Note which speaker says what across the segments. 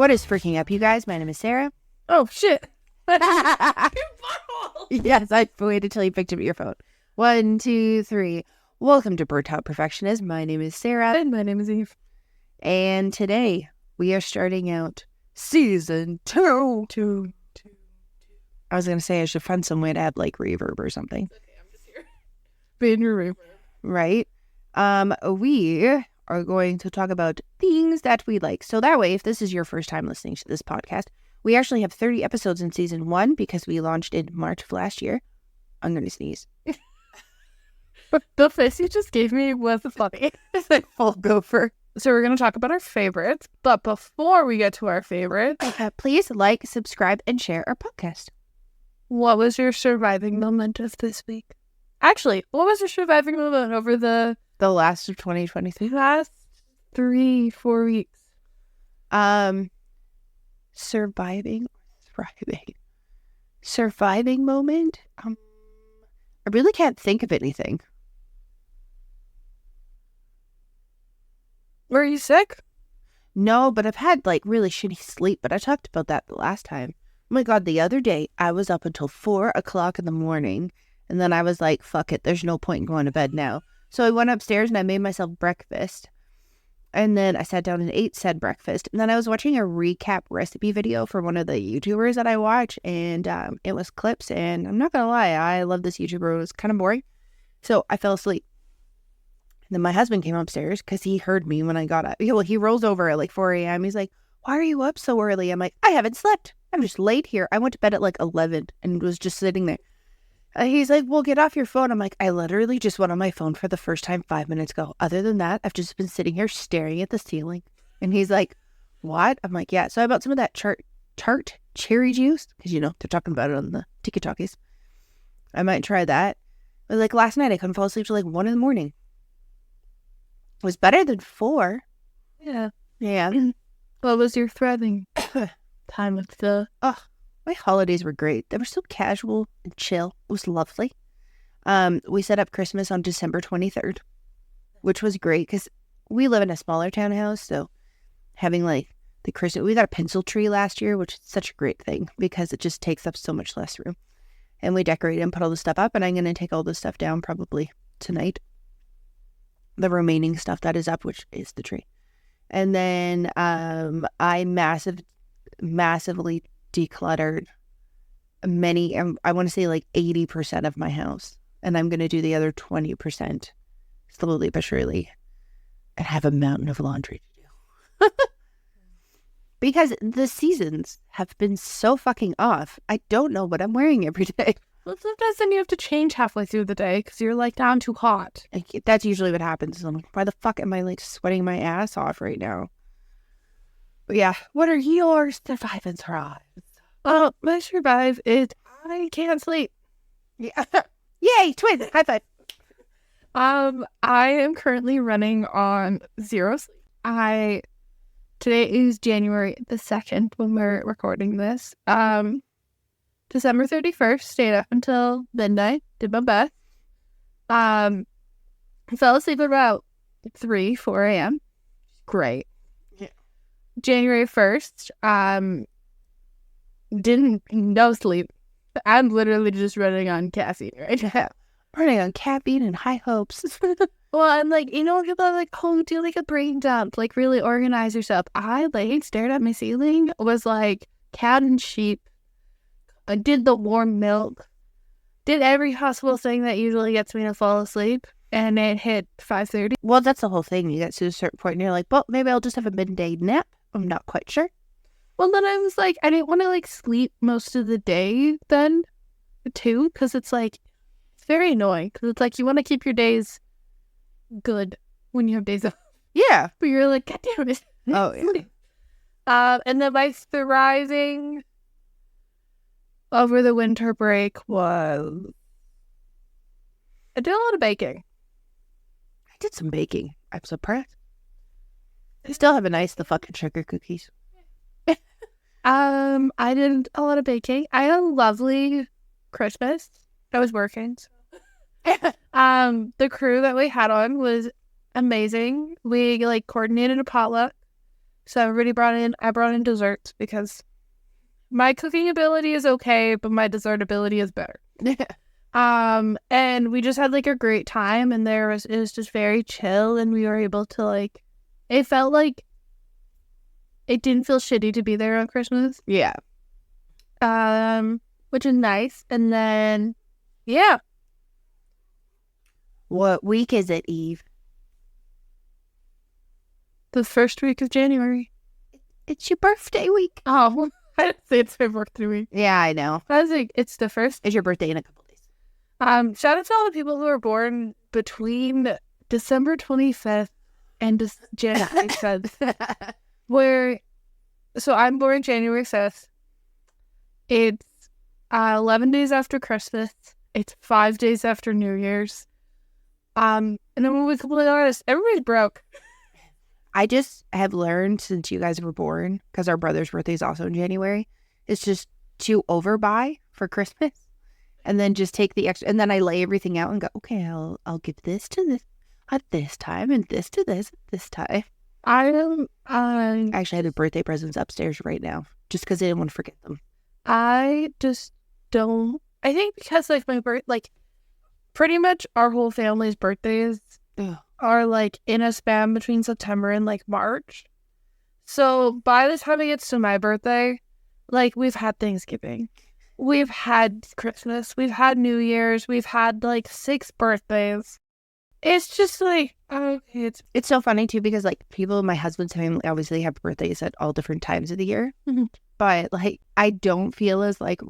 Speaker 1: What is freaking up, you guys? My name is Sarah.
Speaker 2: Oh, shit.
Speaker 1: Yes, I waited till you picked up your phone. 1, 2, 3. Welcome to Burnout Perfectionist. My name is Sarah.
Speaker 2: And my name is Eve.
Speaker 1: And today we are starting out season 2. I was going to say I should find some way to add like reverb or something.
Speaker 2: Okay, I'm just here. Be in your room.
Speaker 1: Right? We are going to talk about things that we like. So that way, if this is your first time listening to this podcast, we actually have 30 episodes in season 1 because we launched in March of last year. I'm going to sneeze.
Speaker 2: The face you just gave me was funny.
Speaker 1: It's like full gopher.
Speaker 2: So we're going to talk about our favorites. But before we get to our favorites,
Speaker 1: Please like, subscribe, and share our podcast.
Speaker 2: what was your surviving moment of this week? Actually, what was your surviving moment over the
Speaker 1: The last of 2023.
Speaker 2: last 3-4 weeks?
Speaker 1: Surviving or thriving? Surviving moment? I really can't think of anything.
Speaker 2: Were you sick?
Speaker 1: No, but I've had like really shitty sleep, but I talked about that the last time. Oh my God, the other day I was up until 4 o'clock in the morning and then I was like, fuck it, there's no point in going to bed now. So I went upstairs and I made myself breakfast. And then I sat down and ate said breakfast. And then I was watching a recap recipe video for one of the YouTubers that I watch. And it was clips. And I'm not going to lie, I love this YouTuber. It was kind of boring. So I fell asleep. And then my husband came upstairs because he heard me when I got up. Well, he rolls over at like 4 a.m. He's like, why are you up so early? I'm like, I haven't slept. I'm just laid here. I went to bed at like 11 and was just sitting there. He's like, well, get off your phone. I'm like, I literally just went on my phone for the first time 5 minutes ago. Other than that, I've just been sitting here staring at the ceiling. And he's like, what? I'm like, yeah. So I bought some of that tart cherry juice because, you know, they're talking about it on the TikTokies. I might try that. But like last night, I couldn't fall asleep till like 1 in the morning. It was better than 4.
Speaker 2: Yeah.
Speaker 1: Yeah.
Speaker 2: What was your thriving time of the...
Speaker 1: My holidays were great. They were so casual and chill. It was lovely. We set up Christmas on December 23rd, which was great because we live in a smaller townhouse. So having like the Christmas, we got a pencil tree last year, which is such a great thing because it just takes up so much less room. And we decorated and put all the stuff up, and I'm going to take all this stuff down probably tonight. The remaining stuff that is up, which is the tree. And then I massively decluttered I want to say like 80% of my house, and I'm going to do the other 20% slowly but surely and have a mountain of laundry to do. Because the seasons have been so fucking off. I don't know what I'm wearing every day.
Speaker 2: Well, sometimes then you have to change halfway through the day because you're like, I'm too hot.
Speaker 1: That's usually what happens. I'm like, why the fuck am I like sweating my ass off right now? But yeah, what are your surviving thrives?
Speaker 2: Well, my survive is I can't sleep.
Speaker 1: Yeah. Yay, twins, high five.
Speaker 2: I am currently running on 0 sleep. Today is January the 2nd when we're recording this. December 31st, stayed up until midnight, did my best. Fell asleep at about 4 a.m. Great.
Speaker 1: Yeah.
Speaker 2: January 1st, no sleep. I'm literally just running on caffeine right now.
Speaker 1: Running on caffeine and high hopes.
Speaker 2: Well, I'm like, you know, people are like, oh, do like a brain dump, like really organize yourself. I like stared at my ceiling, was like cat and sheep. I did the warm milk, did every possible thing that usually gets me to fall asleep, and it hit 5:30.
Speaker 1: Well, that's the whole thing. You get to a certain point and you're like, well, maybe I'll just have a midday nap. I'm not quite sure.
Speaker 2: Well, then I was like, I didn't want to like sleep most of the day then, too, because it's like, it's very annoying, because it's like you want to keep your days good when you have days off.
Speaker 1: Yeah.
Speaker 2: But you're like, God damn it.
Speaker 1: Oh, yeah.
Speaker 2: And then my thriving over the winter break was I did a lot of baking.
Speaker 1: I did some baking. I'm surprised. I still have the fucking sugar cookies.
Speaker 2: I did a lot of baking. I had a lovely Christmas. I was working. The crew that we had on was amazing. We like coordinated a potluck. So I brought in desserts because my cooking ability is okay, but my dessert ability is better. And we just had like a great time, and it was just very chill, and we were able to like, it felt like it didn't feel shitty to be there on Christmas.
Speaker 1: Yeah.
Speaker 2: Which is nice. And then, yeah.
Speaker 1: What week is it, Eve?
Speaker 2: The first week of January.
Speaker 1: It's your birthday week.
Speaker 2: Oh, I didn't say it's my birthday week.
Speaker 1: Yeah, I know.
Speaker 2: I was like, it's the first.
Speaker 1: It's your birthday in a couple days.
Speaker 2: Shout out to all the people who were born between December 25th and January 5th. So I'm born January 5th. It's 11 days after Christmas. It's 5 days after New Year's. And then when we completely honest, everybody's broke.
Speaker 1: I just have learned since you guys were born, because our brother's birthday is also in January, it's just to overbuy for Christmas and then just take the extra. And then I lay everything out and go, okay, I'll give this to this at this time and this to this at this time.
Speaker 2: I
Speaker 1: actually have the birthday presents upstairs right now just because I didn't want to forget them.
Speaker 2: I just don't. I think because like pretty much our whole family's birthdays are like in a span between September and like March. So by the time it gets to my birthday, like we've had Thanksgiving, we've had Christmas, we've had New Year's, we've had like 6 birthdays. It's just like, it's
Speaker 1: so funny too because like people in my husband's family obviously have birthdays at all different times of the year.
Speaker 2: Mm-hmm.
Speaker 1: But like I don't feel as like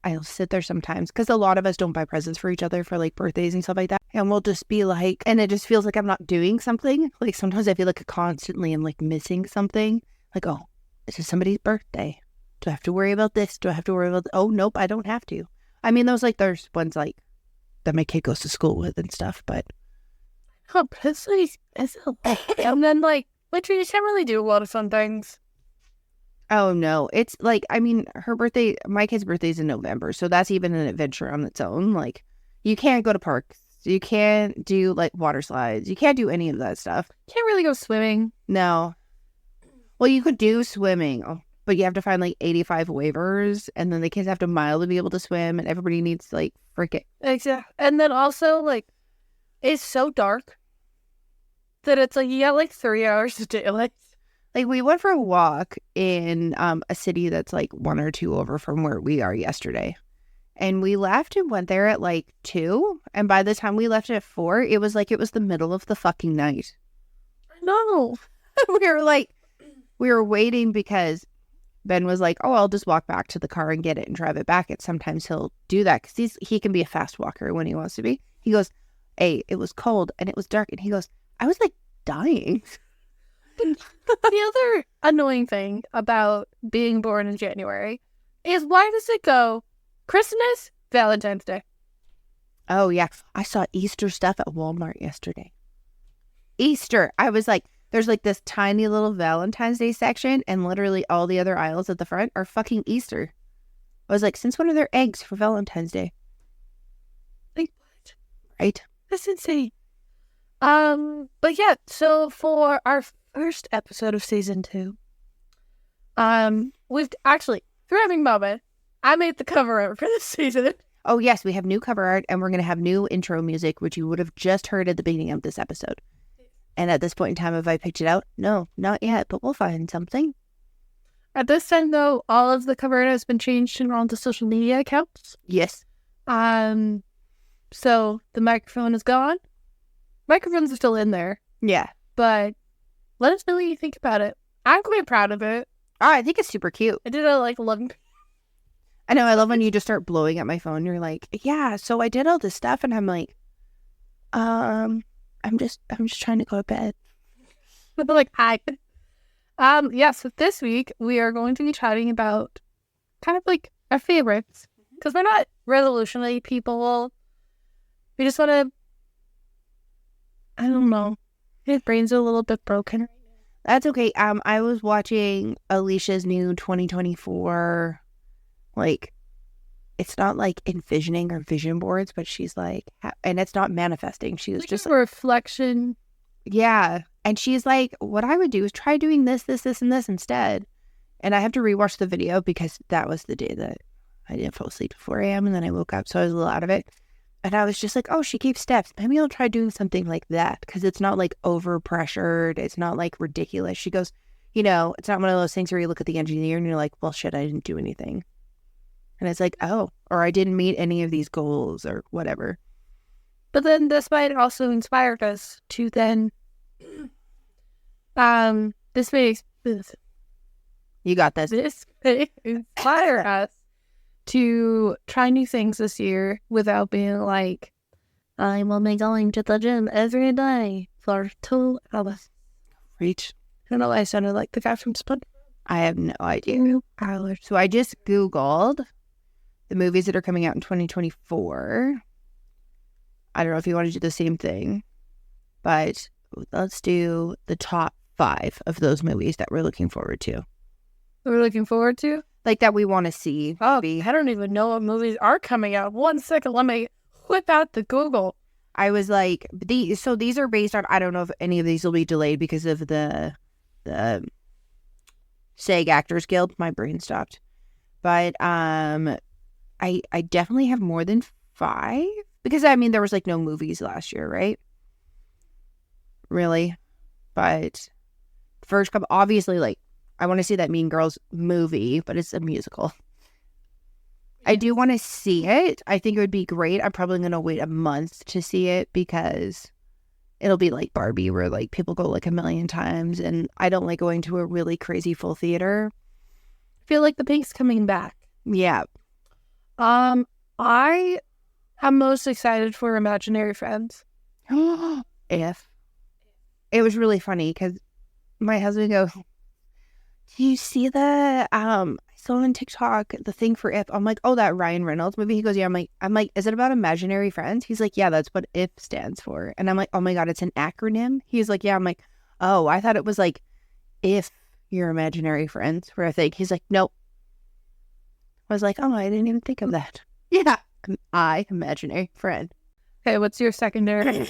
Speaker 1: I'll sit there sometimes because a lot of us don't buy presents for each other for like birthdays and stuff like that, and we'll just be like, and it just feels like I'm not doing something. Like sometimes I feel like I constantly am like missing something. Like, oh, this is somebody's birthday. Do I have to worry about this? Do I have to worry about? Oh, nope, I don't have to. I mean, there's ones like that my kid goes to school with and stuff, but
Speaker 2: it's and then like literally you can't really do a lot of fun things.
Speaker 1: Oh no, it's like, I mean, my kid's birthday is in November, so that's even an adventure on its own. Like, you can't go to parks, you can't do like water slides, you can't do any of that stuff.
Speaker 2: Can't really go swimming.
Speaker 1: No. Well, you could do swimming, but you have to find like 85 waivers, and then the kids have to mile to be able to swim, and everybody needs to like freaking.
Speaker 2: Exactly. And then also like it's so dark that it's like you got like 3 hours of daylight.
Speaker 1: Like, we went for a walk in a city that's like 1 or 2 over from where we are yesterday. And we left and went there at like 2. And by the time we left at 4, it was the middle of the fucking night.
Speaker 2: No.
Speaker 1: we were waiting because Ben was like, oh, I'll just walk back to the car and get it and drive it back. And sometimes he'll do that because he can be a fast walker when he wants to be. He goes, hey, it was cold and it was dark. And he goes, I was like dying.
Speaker 2: The other annoying thing about being born in January is why does it go Christmas, Valentine's Day?
Speaker 1: Oh, yeah. I saw Easter stuff at Walmart yesterday. Easter. I was like, there's like this tiny little Valentine's Day section and literally all the other aisles at the front are fucking Easter. I was like, since when are there eggs for Valentine's Day?
Speaker 2: Like, what?
Speaker 1: Right?
Speaker 2: That's insane. But yeah, so for our first episode of season 2, we've actually, thriving moment, I made the cover art for this season.
Speaker 1: Oh yes, we have new cover art and we're going to have new intro music, which you would have just heard at the beginning of this episode. And at this point in time, have I picked it out? No, not yet, but we'll find something.
Speaker 2: At this time though, all of the cover art has been changed and on to social media accounts.
Speaker 1: Yes.
Speaker 2: So the microphone is gone. Microphones are still in there.
Speaker 1: Yeah.
Speaker 2: But let us know what you think about it. I'm quite proud of it.
Speaker 1: Oh, I think it's super cute.
Speaker 2: I did it like 11.
Speaker 1: I know. I love when you just start blowing at my phone. You're like, yeah, so I did all this stuff. And I'm like, I'm just trying to go to bed.
Speaker 2: But like, so this week we are going to be chatting about kind of like our favorites. Because we're not resolutionary people. We just want to, I don't know. His brain's a little bit broken.
Speaker 1: That's okay. I was watching Alicia's new 2024, like, it's not like envisioning or vision boards, but she's like, and it's not manifesting. She was
Speaker 2: like
Speaker 1: just
Speaker 2: a reflection.
Speaker 1: Yeah. And she's like, what I would do is try doing this, and this instead. And I have to rewatch the video because that was the day that I didn't fall asleep at 4 a.m. and then I woke up, so I was a little out of it. And I was just like, oh, she keeps steps. Maybe I'll try doing something like that because it's not like over pressured. It's not like ridiculous. She goes, it's not one of those things where you look at the engineer and you're like, well, shit, I didn't do anything. And it's like, oh, or I didn't meet any of these goals or whatever.
Speaker 2: But then this might also inspire us to then, this may
Speaker 1: You got this.
Speaker 2: This may inspire us to try new things this year without being like, I will be going to the gym every day for 2 hours.
Speaker 1: Reach.
Speaker 2: I don't know why I sounded like the guy from SpongeBob.
Speaker 1: I have no idea. So I just Googled the movies that are coming out in 2024. I don't know if you want to do the same thing, but let's do the top 5 of those movies that we're looking forward to.
Speaker 2: We're looking forward to?
Speaker 1: Like that we want to see.
Speaker 2: Oh, I don't even know what movies are coming out. 1 second, let me whip out the Google.
Speaker 1: I was like, these are based on, I don't know if any of these will be delayed because of the SAG Actors Guild. My brain stopped. But I definitely have more than 5 because there was like no movies last year, right? Really? But first couple, obviously, like I want to see that Mean Girls movie, but it's a musical. I do want to see it. I think it would be great. I'm probably going to wait a month to see it because it'll be like Barbie where like people go like a million times and I don't like going to a really crazy full theater.
Speaker 2: I feel like the Pink's coming back.
Speaker 1: Yeah.
Speaker 2: I am most excited for Imaginary Friends.
Speaker 1: If. It was really funny because my husband goes, do you see the I saw on TikTok the thing for If? I'm like, oh, that Ryan Reynolds movie. He goes, yeah. I'm like, is it about imaginary friends? He's like, yeah, that's what If stands for. And I'm like, oh my God, it's an acronym. He's like, yeah. I'm like, oh, I thought it was like if your imaginary friends were a thing. He's like, nope. I was like, oh, I didn't even think of that. Yeah, imaginary friend.
Speaker 2: Okay, what's your secondary?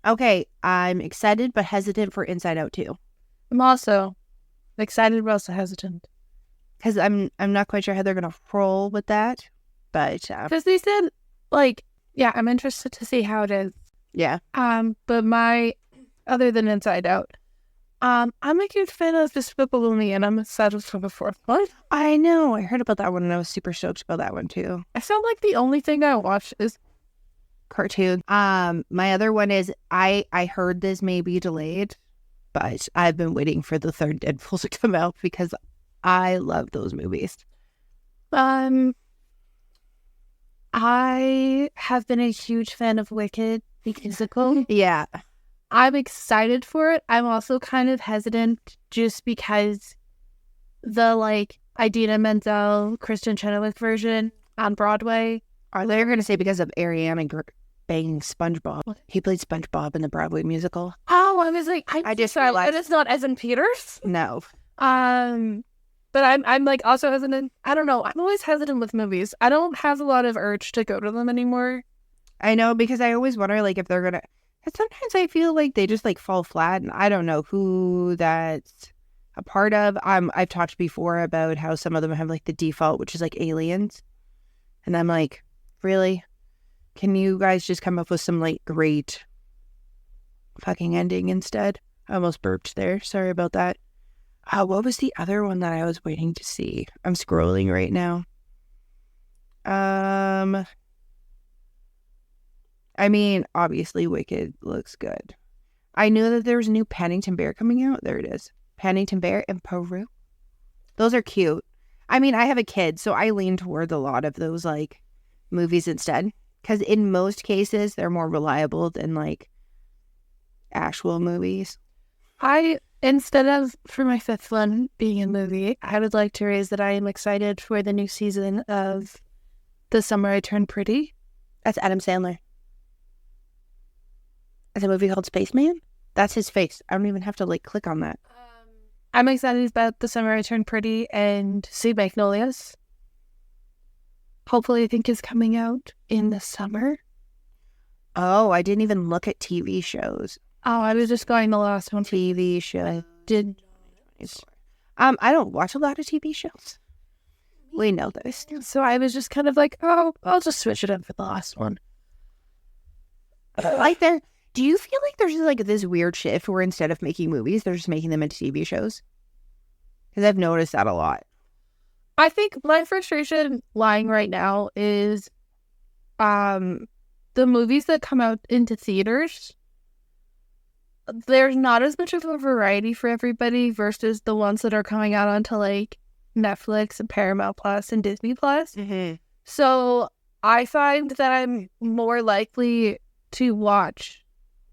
Speaker 1: Okay, I'm excited but hesitant for Inside Out 2.
Speaker 2: I'm also excited but also hesitant.
Speaker 1: Because I'm not quite sure how they're going to roll with that. But
Speaker 2: because they said, like, yeah, I'm interested to see how it is.
Speaker 1: Yeah.
Speaker 2: But other than Inside Out, I'm a huge fan of Despicable Me, and I'm excited for the 4th one.
Speaker 1: I know. I heard about that one, and I was super stoked about that one, too.
Speaker 2: I sound like the only thing I watch is
Speaker 1: cartoon. My other one is, I heard this may be delayed, but I've been waiting for the 3rd Deadpool to come out because I love those movies.
Speaker 2: I have been a huge fan of Wicked, the musical.
Speaker 1: Yeah.
Speaker 2: I'm excited for it. I'm also kind of hesitant just because the, like, Idina Menzel, Kristen Chenoweth version on Broadway.
Speaker 1: Are they going to say because of Ariana banging SpongeBob? He played SpongeBob in the Broadway musical.
Speaker 2: Oh, I was like, I just realized it's not Evan Peters.
Speaker 1: No.
Speaker 2: But I'm like also hesitant. I don't know. I'm always hesitant with movies. I don't have a lot of urge to go to them anymore.
Speaker 1: I know, because I always wonder like if they're gonna. And sometimes I feel like they just like fall flat, and I don't know who that's a part of. I've talked before about how some of them have like the default, which is like aliens, and I'm like, really? Can you guys just come up with some like great fucking ending instead? I almost burped there. Sorry about that. What was the other one that I was waiting to see? I'm scrolling right now. I mean, obviously Wicked looks good. I knew that there was a new Paddington Bear coming out. There it is. Paddington Bear in Peru. Those are cute. I mean, I have a kid, so I lean toward a lot of those like movies instead. Because in most cases, they're more reliable than like actual movies.
Speaker 2: Instead of for my 5th one being a movie, I would like to raise that I am excited for the new season of The Summer I Turned Pretty.
Speaker 1: That's Adam Sandler. It's a movie called Spaceman. That's his face. I don't even have to like click on that.
Speaker 2: I'm excited about The Summer I Turned Pretty and See Magnolias. Hopefully, I think is coming out in the summer.
Speaker 1: Oh, I didn't even look at TV shows.
Speaker 2: Oh, I was just going the last one.
Speaker 1: TV show.
Speaker 2: Did
Speaker 1: I don't watch a lot of TV shows. We know this.
Speaker 2: so I was just kind of like, oh, I'll just switch it up for the last one.
Speaker 1: Like do you feel like there's like this weird shift where instead of making movies, they're just making them into TV shows? Because I've noticed that a lot.
Speaker 2: I think my frustration lying right now is the movies that come out into theaters. There's not as much of a variety for everybody versus the ones that are coming out onto like Netflix and Paramount Plus and Disney Plus.
Speaker 1: Mm-hmm.
Speaker 2: So I find that I'm more likely to watch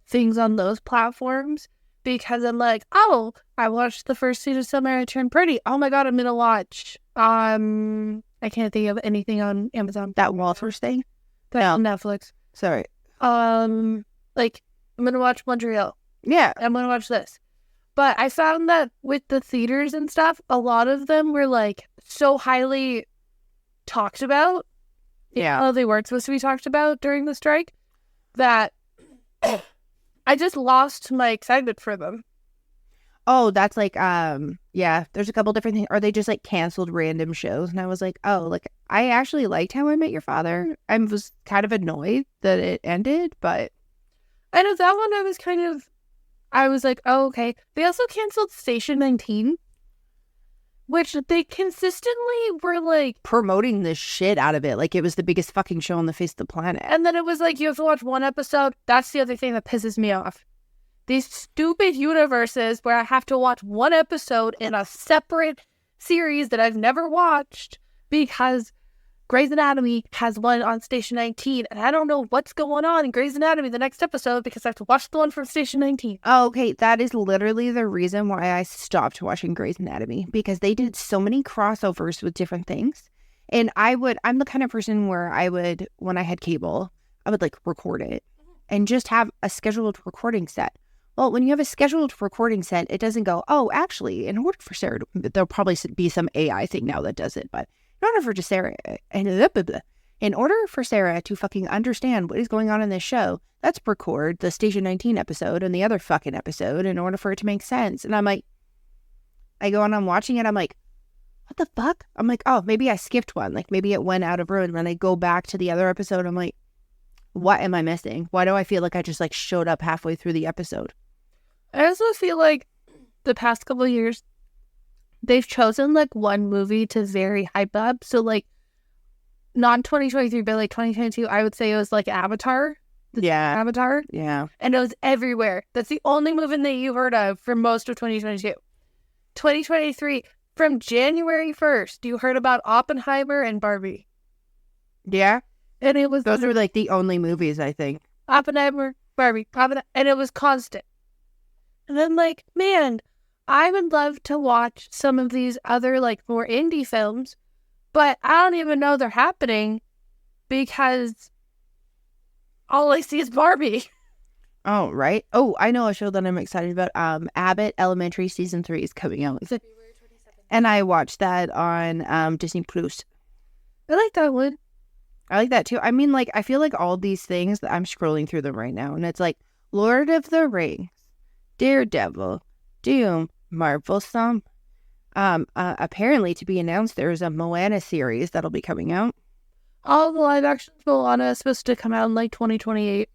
Speaker 2: things on those platforms because I'm like, oh, I watched the first season of Summer I Turned Pretty. Oh my god, I'm gonna watch. I can't think of anything on Amazon.
Speaker 1: That Walters thing?
Speaker 2: That's on Netflix.
Speaker 1: Sorry.
Speaker 2: Like I'm gonna watch Montreal.
Speaker 1: Yeah.
Speaker 2: I'm gonna watch this. But I found that with the theaters and stuff, a lot of them were like so highly talked about.
Speaker 1: Yeah.
Speaker 2: Oh, they weren't supposed to be talked about during the strike. That I just lost my excitement for them.
Speaker 1: Oh, that's like, yeah, there's a couple different things. Or they just like canceled random shows. And I was like, oh, like I actually liked How I Met Your Father. I was kind of annoyed that it ended, but
Speaker 2: I know that one I was like, oh, okay. They also canceled Station 19, which they consistently were like
Speaker 1: promoting the shit out of it. Like it was the biggest fucking show on the face of the planet.
Speaker 2: And then it was like, you have to watch one episode. That's the other thing that pisses me off. These stupid universes where I have to watch one episode in a separate series that I've never watched because Grey's Anatomy has one on Station 19, and I don't know what's going on in Grey's Anatomy the next episode because I have to watch the one from Station 19.
Speaker 1: Oh, okay. That is literally the reason why I stopped watching Grey's Anatomy, because they did so many crossovers with different things. And I'm the kind of person where when I had cable, I would like record it and just have a scheduled recording set. Well, when you have a scheduled recording set, it doesn't go, oh, actually, in order for Sarah, there'll probably be some AI thing now that does it, but in order for Sarah to fucking understand what is going on in this show, let's record the Station 19 episode and the other fucking episode in order for it to make sense. And I'm like, I go on, I'm watching it, I'm like, what the fuck? I'm like, oh, maybe I skipped one. Like maybe it went out of row, and then I go back to the other episode. I'm like, what am I missing? Why do I feel like I just like showed up halfway through the episode?
Speaker 2: I also feel like the past couple of years, they've chosen like one movie to very hype up. So like not 2023, but like 2022, I would say it was like Avatar.
Speaker 1: Yeah.
Speaker 2: Avatar.
Speaker 1: Yeah.
Speaker 2: And it was everywhere. That's the only movie that you heard of for most of 2022. 2023, from January 1st, you heard about Oppenheimer and Barbie.
Speaker 1: Yeah.
Speaker 2: And it was...
Speaker 1: Those were like the only movies, I think.
Speaker 2: Oppenheimer, Barbie, and it was constant. And I'm like, man, I would love to watch some of these other like more indie films, but I don't even know they're happening because all I see is Barbie.
Speaker 1: Oh, right. Oh, I know a show that I'm excited about. Abbott Elementary Season 3 is coming out.
Speaker 2: February 27th.
Speaker 1: And I watched that on Disney Plus.
Speaker 2: I like that one.
Speaker 1: I like that too. I mean, like, I feel like all these things that I'm scrolling through them right now, and it's like Lord of the Rings, Daredevil, Doom, Marvel some. Apparently to be announced, there's a Moana series that'll be coming out.
Speaker 2: All the live action Moana is supposed to come out in like 2028.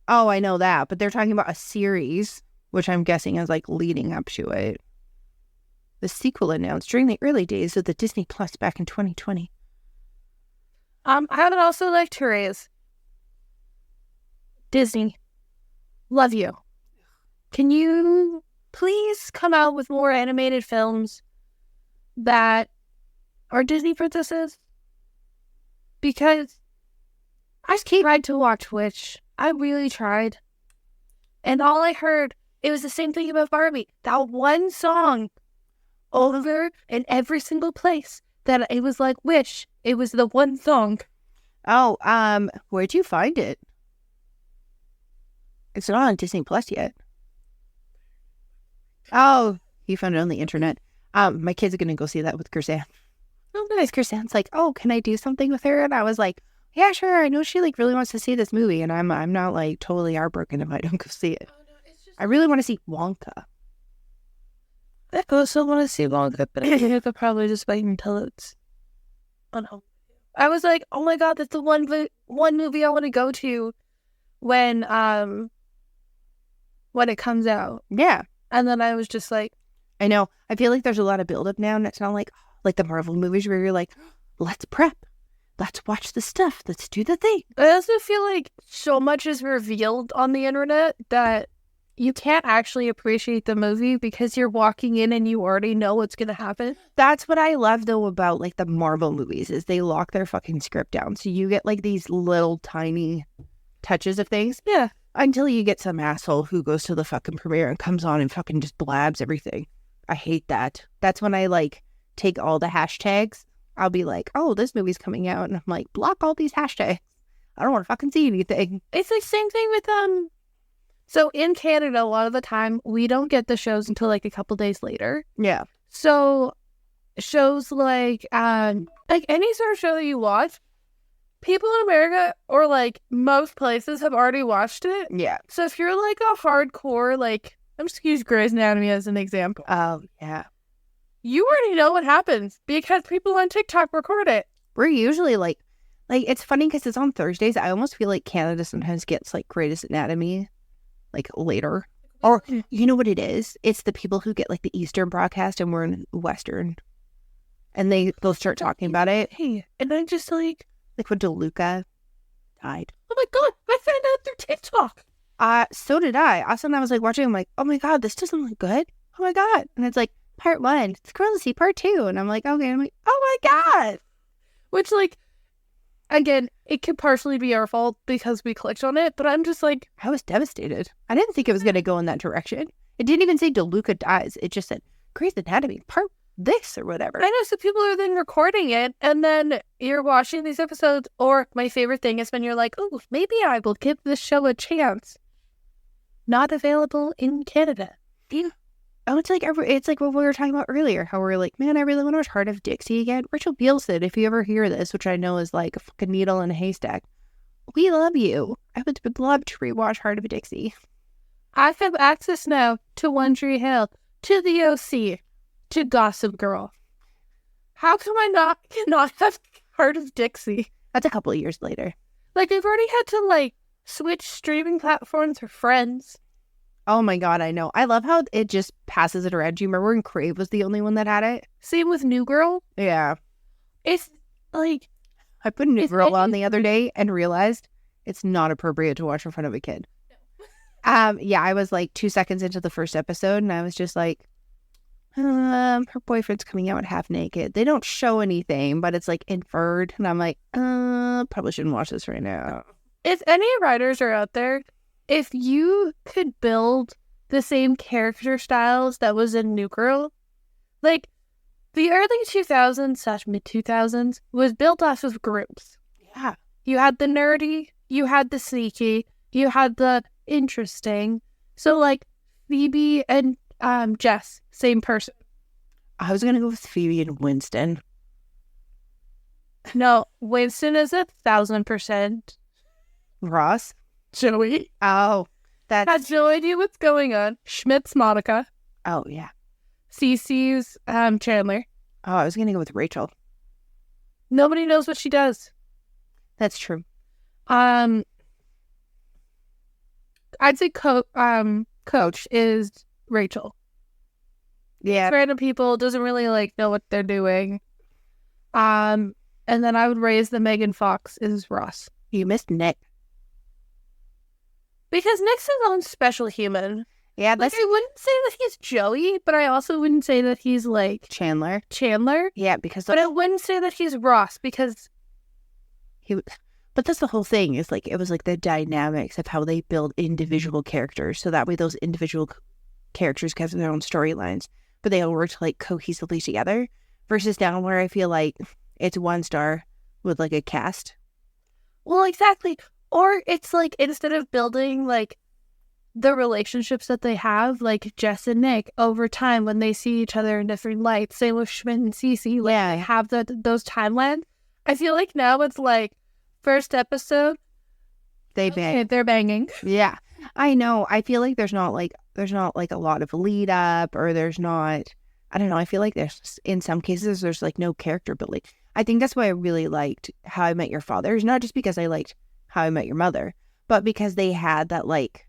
Speaker 1: Oh, I know that, but they're talking about a series, which I'm guessing is like leading up to it. The sequel announced during the early days of the Disney Plus back in 2020.
Speaker 2: I would also like to raise Disney. Love you. Can you please come out with more animated films that are Disney princesses? Because I tried to watch Witch. I really tried. And all I heard, it was the same thing about Barbie. That one song over in every single place that it was like Wish. It was the one song.
Speaker 1: Oh, where'd you find it? It's not on Disney Plus yet. Oh, you found it on the internet. My kids are gonna go see that with Gersan. Oh, nice. Gersan's like, oh, can I do something with her? And I was like, yeah, sure. I know she like really wants to see this movie, and I'm not like totally heartbroken if I don't go see it.
Speaker 2: Oh no,
Speaker 1: I really want to see Wonka.
Speaker 2: I also want to see Wonka, but I think I could probably just wait until it's on home. I was like, oh my god, that's the one movie I want to go to when it comes out.
Speaker 1: Yeah.
Speaker 2: And then I was just like,
Speaker 1: I know. I feel like there's a lot of build up now, and it's not like the Marvel movies where you're like, let's prep. Let's watch the stuff. Let's do the thing.
Speaker 2: I also feel like so much is revealed on the internet that you can't actually appreciate the movie because you're walking in and you already know what's going to happen.
Speaker 1: That's what I love, though, about, like, the Marvel movies is they lock their fucking script down. So you get, like, these little tiny touches of things.
Speaker 2: Yeah.
Speaker 1: Until you get some asshole who goes to the fucking premiere and comes on and fucking just blabs everything. I hate that. That's when I, like, take all the hashtags. I'll be like, oh, this movie's coming out. And I'm like, block all these hashtags. I don't want to fucking see anything.
Speaker 2: It's the same thing with, so in Canada, a lot of the time, we don't get the shows until, like, a couple days later.
Speaker 1: Yeah.
Speaker 2: So shows like any sort of show that you watch, people in America or, like, most places have already watched it.
Speaker 1: Yeah.
Speaker 2: So if you're, like, a hardcore, like, I'm just going to use Grey's Anatomy as an example.
Speaker 1: Oh, yeah.
Speaker 2: You already know what happens because people on TikTok record it.
Speaker 1: We're usually, like, it's funny because it's on Thursdays. I almost feel like Canada sometimes gets, like, Grey's Anatomy, like, later. Or, you know what it is? It's the people who get, like, the Eastern broadcast and we're in Western. And they'll start talking about it.
Speaker 2: Hey, and I'm just like
Speaker 1: when DeLuca died.
Speaker 2: Oh my god, I found out through TikTok.
Speaker 1: So did I. Also, when I was, like, watching, I'm like, oh my god, this doesn't look good. Oh my god. And it's like, part 1. Scroll to see part 2. And I'm like, okay. I'm like, oh my god.
Speaker 2: Which, like, again, it could partially be our fault because we clicked on it, but I'm just like,
Speaker 1: I was devastated. I didn't think it was going to go in that direction. It didn't even say DeLuca dies. It just said Grey's Anatomy part this or whatever.
Speaker 2: I know, so people are then recording it, and then you're watching these episodes, or my favorite thing is when you're like, oh, maybe I will give this show a chance. Not available in Canada.
Speaker 1: Yeah. Oh, it's like what we were talking about earlier, how we're like, man, I really want to watch Heart of Dixie again. Rachel Beale said, if you ever hear this, which I know is like a fucking needle in a haystack, we love you. I would love to rewatch Heart of Dixie.
Speaker 2: I have access now to One Tree Hill, to the OC, to Gossip Girl. How come I cannot have Heart of Dixie?
Speaker 1: That's a couple of years later.
Speaker 2: Like, I've already had to, like, switch streaming platforms for Friends.
Speaker 1: Oh my god, I know. I love how it just passes it around. Do you remember when Crave was the only one that had it?
Speaker 2: Same with New Girl.
Speaker 1: Yeah.
Speaker 2: It's, like...
Speaker 1: I put New Girl on the other day and realized it's not appropriate to watch in front of a kid. No. Yeah, I was, like, 2 seconds into the first episode, and I was just like, her boyfriend's coming out half naked. They don't show anything, but it's, like, inferred. And I'm like, probably shouldn't watch this right now.
Speaker 2: If any writers are out there, if you could build the same character styles that was in New Girl, like, the early 2000s / mid-2000s was built off of groups.
Speaker 1: Yeah.
Speaker 2: You had the nerdy, you had the sneaky, you had the interesting. So, like, Phoebe and Jess, same person.
Speaker 1: I was going to go with Phoebe and Winston.
Speaker 2: No, Winston is 1,000%.
Speaker 1: Ross?
Speaker 2: Joey?
Speaker 1: Oh, that's...
Speaker 2: Had no idea what's going on. Schmidt's Monica.
Speaker 1: Oh, yeah.
Speaker 2: Cece's Chandler.
Speaker 1: Oh, I was going to go with Rachel.
Speaker 2: Nobody knows what she does.
Speaker 1: That's true.
Speaker 2: I'd say Coach is Rachel.
Speaker 1: Yeah.
Speaker 2: Random people, doesn't really, like, know what they're doing. And then I would raise the Megan Fox is Ross.
Speaker 1: You missed Nick.
Speaker 2: Because Nick's his own special human.
Speaker 1: Yeah,
Speaker 2: like, I wouldn't say that he's Joey, but I also wouldn't say that he's, like...
Speaker 1: Chandler.
Speaker 2: Yeah,
Speaker 1: because...
Speaker 2: But I wouldn't say that he's Ross, because...
Speaker 1: But that's the whole thing, is, like, it was, like, the dynamics of how they build individual characters, so that way those individual characters have their own storylines, but they all work, like, cohesively together, versus down where I feel like it's one star with, like, a cast.
Speaker 2: Well, exactly. Or it's, like, instead of building, like, the relationships that they have, like Jess and Nick, over time when they see each other in different lights, same with Schmidt and Cece, like,
Speaker 1: yeah,
Speaker 2: they have those timelines. I feel like now it's like, first episode,
Speaker 1: They bang.
Speaker 2: Okay, they're banging.
Speaker 1: Yeah, I know. I feel like there's not like a lot of lead up, or there's not. I don't know. I feel like there's in some cases there's like no character building. I think that's why I really liked How I Met Your Father. It's not just because I liked How I Met Your Mother, but because they had that like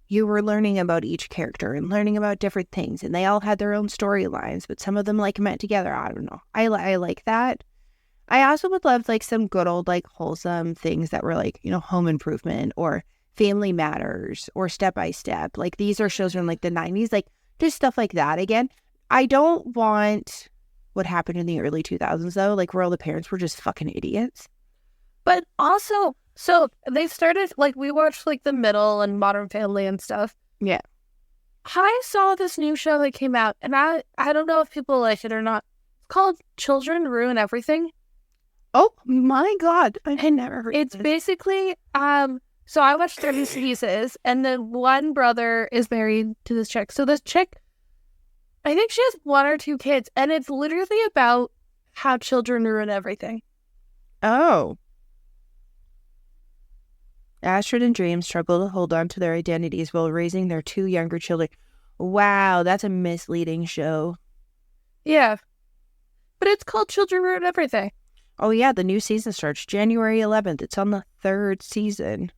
Speaker 1: you were learning about each character and learning about different things, and they all had their own storylines, but some of them like met together. I don't know. I like that. I also would love like some good old like wholesome things that were like, you know, Home Improvement or Family Matters or Step by Step. Like these are shows from like the 90s, like just stuff like that again. I don't want what happened in the early 2000s though, like where all the parents were just fucking idiots.
Speaker 2: But also, so they started, like, we watched, like, The Middle and Modern Family and stuff.
Speaker 1: Yeah.
Speaker 2: I saw this new show that came out, and I don't know if people like it or not. It's called Children Ruin Everything.
Speaker 1: Oh my God. I had never heard
Speaker 2: It's
Speaker 1: of this.
Speaker 2: basically, so I watched 30 pieces, and then one brother is married to this chick. So this chick, I think she has 1 or 2 kids, and it's literally about how children ruin everything.
Speaker 1: Oh. Astrid and Dream struggle to hold on to their identities while raising their 2 younger children. Wow, that's a misleading show.
Speaker 2: Yeah. But it's called Children Ruin Everything.
Speaker 1: Oh yeah, the new season starts January 11th. It's on the 3rd season.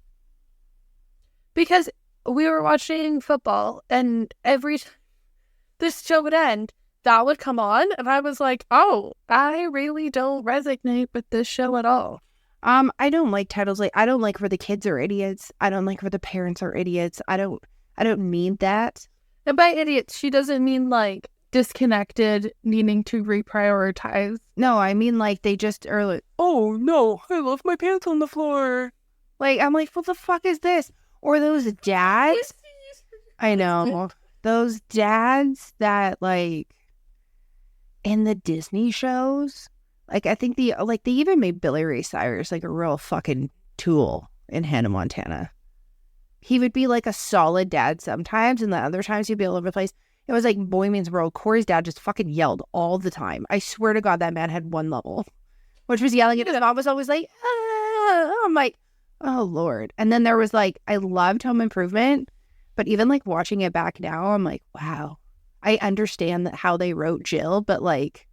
Speaker 2: Because we were watching football, and every this show would end, that would come on, and I was like, oh, I really don't resonate with this show at all.
Speaker 1: I don't like titles like I don't like where the kids are idiots. I don't like where the parents are idiots. I don't need that.
Speaker 2: And by idiots, she doesn't mean like disconnected, needing to reprioritize.
Speaker 1: No, I mean like they just are like, oh no, I left my pants on the floor. Like I'm like, what the fuck is this? Or those dads. I know. Those dads that like in the Disney shows. Like, I think they even made Billy Ray Cyrus like a real fucking tool in Hannah Montana. He would be like a solid dad sometimes, and the other times he'd be all over the place. It was like Boy Meets World. Corey's dad just fucking yelled all the time. I swear to God, that man had one level, which was yelling at his mom was always like, ah. I'm like, oh Lord. And then there was like, I loved Home Improvement, but even like watching it back now, I'm like, wow, I understand that how they wrote Jill, but like,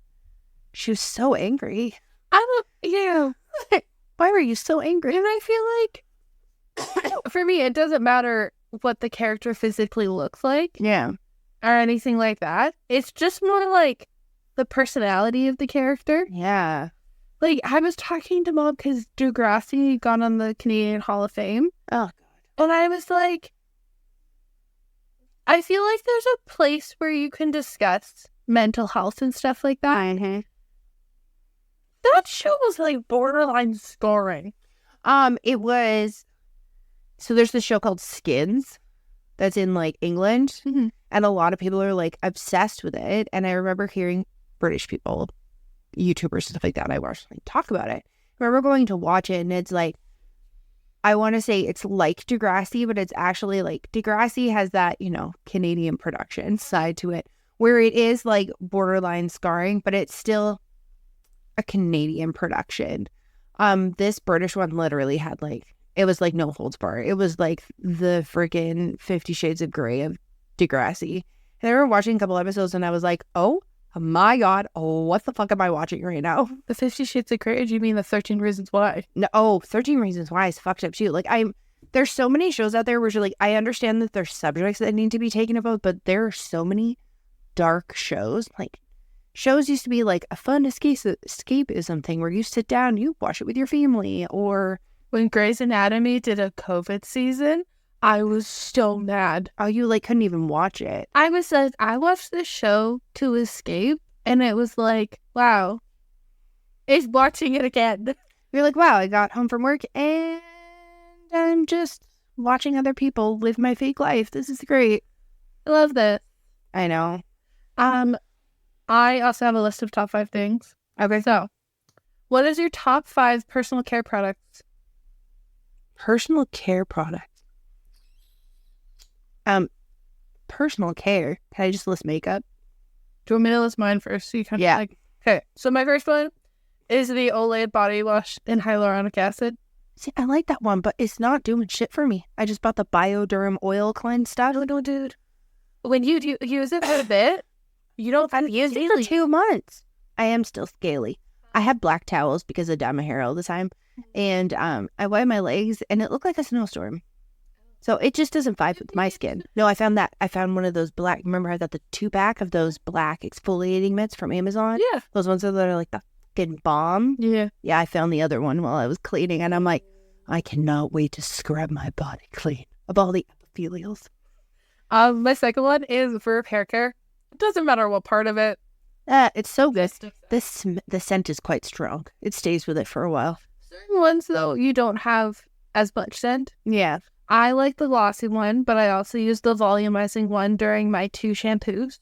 Speaker 1: she was so angry.
Speaker 2: Yeah.
Speaker 1: Why were you so angry?
Speaker 2: And I feel like, for me, it doesn't matter what the character physically looks like.
Speaker 1: Yeah.
Speaker 2: Or anything like that. It's just more like the personality of the character.
Speaker 1: Yeah.
Speaker 2: Like, I was talking to Mom because Degrassi got on the Canadian Hall of Fame.
Speaker 1: Oh, God.
Speaker 2: And I was like, I feel like there's a place where you can discuss mental health and stuff like that.
Speaker 1: Mm-hmm.
Speaker 2: That show was like borderline scoring.
Speaker 1: It was. So there's this show called Skins that's in like England, and a lot of people are like obsessed with it. And I remember hearing British people, YouTubers, and stuff like that. I watched like talk about it. I remember going to watch it, and it's like, I want to say it's like Degrassi, but it's actually like Degrassi has that, you know, Canadian production side to it, where it is like borderline scarring, but it's still a Canadian production. This British one literally had like, it was like no holds barred. It was like the freaking 50 Shades of Grey of Degrassi. And I remember watching a couple episodes and I was like, oh my God, what the fuck am I watching right now?
Speaker 2: The 50 Shades of Grey? Do you mean the 13 Reasons Why?
Speaker 1: No, 13 Reasons Why is fucked up too. Like there's so many shows out there where you're like, I understand that there's subjects that need to be taken about, but there are so many dark shows. Like shows used to be like a fun escapism thing where you sit down, you watch it with your family. Or
Speaker 2: when Grey's Anatomy did a COVID season, I was so mad.
Speaker 1: Oh, you like couldn't even watch it.
Speaker 2: I was like, I watched this show to escape, and it was like, wow, it's watching it again.
Speaker 1: You're like, wow, I got home from work and I'm just watching other people live my fake life. This is great.
Speaker 2: I love this.
Speaker 1: I know.
Speaker 2: I also have a list of top 5 things.
Speaker 1: Okay.
Speaker 2: So, what is your top 5 personal care products?
Speaker 1: Personal care products. Personal care. Can I just list makeup?
Speaker 2: Do you want me to list mine first? So you kind of like, okay. So my first one is the Olay body wash in hyaluronic acid.
Speaker 1: See, I like that one, but it's not doing shit for me. I just bought the Bioderm oil cleanse stuff.
Speaker 2: No, dude. When you do use it for a bit, you don't have to use it
Speaker 1: for 2 months. I am still scaly. I have black towels because I dye my hair all the time. And I wipe my legs and it looked like a snowstorm. So it just doesn't vibe with my skin. No, I found one of those black, remember I got the 2-pack of those black exfoliating mitts from Amazon?
Speaker 2: Yeah.
Speaker 1: Those ones that are like the fucking bomb.
Speaker 2: Yeah.
Speaker 1: Yeah, I found the other one while I was cleaning and I'm like, I cannot wait to scrub my body clean of all the epithelials.
Speaker 2: My second one is for hair care. It doesn't matter what part of it.
Speaker 1: It's so good. The scent is quite strong. It stays with it for a while.
Speaker 2: Certain ones, though, you don't have as much scent.
Speaker 1: Yeah.
Speaker 2: I like the glossy one, but I also use the volumizing one during my 2 shampoos.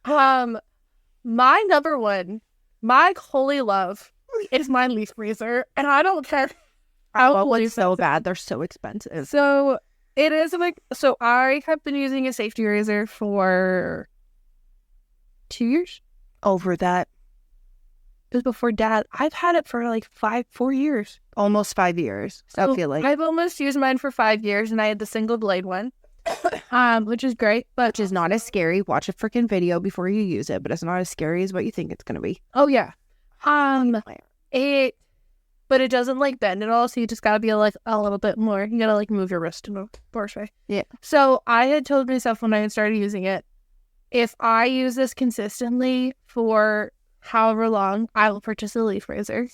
Speaker 2: My number one, my holy love, is my leaf razor, and I don't care.
Speaker 1: It's so bad. They're so expensive.
Speaker 2: So it is so I have been using a safety razor for 2 years.
Speaker 1: Over that.
Speaker 2: It was before Dad. I've had it for like 4 years.
Speaker 1: Almost 5 years.
Speaker 2: So
Speaker 1: I feel like.
Speaker 2: I've almost used mine for 5 years, and I had the single blade one, which is great, but
Speaker 1: which is not as scary. Watch a freaking video before you use it, but it's not as scary as what you think it's gonna be.
Speaker 2: Oh yeah. But it doesn't like bend at all, so you just gotta be like a little bit more. You gotta like move your wrist in a worse way.
Speaker 1: Yeah.
Speaker 2: So I had told myself when I had started using it, if I use this consistently for however long, I will purchase a leaf razor.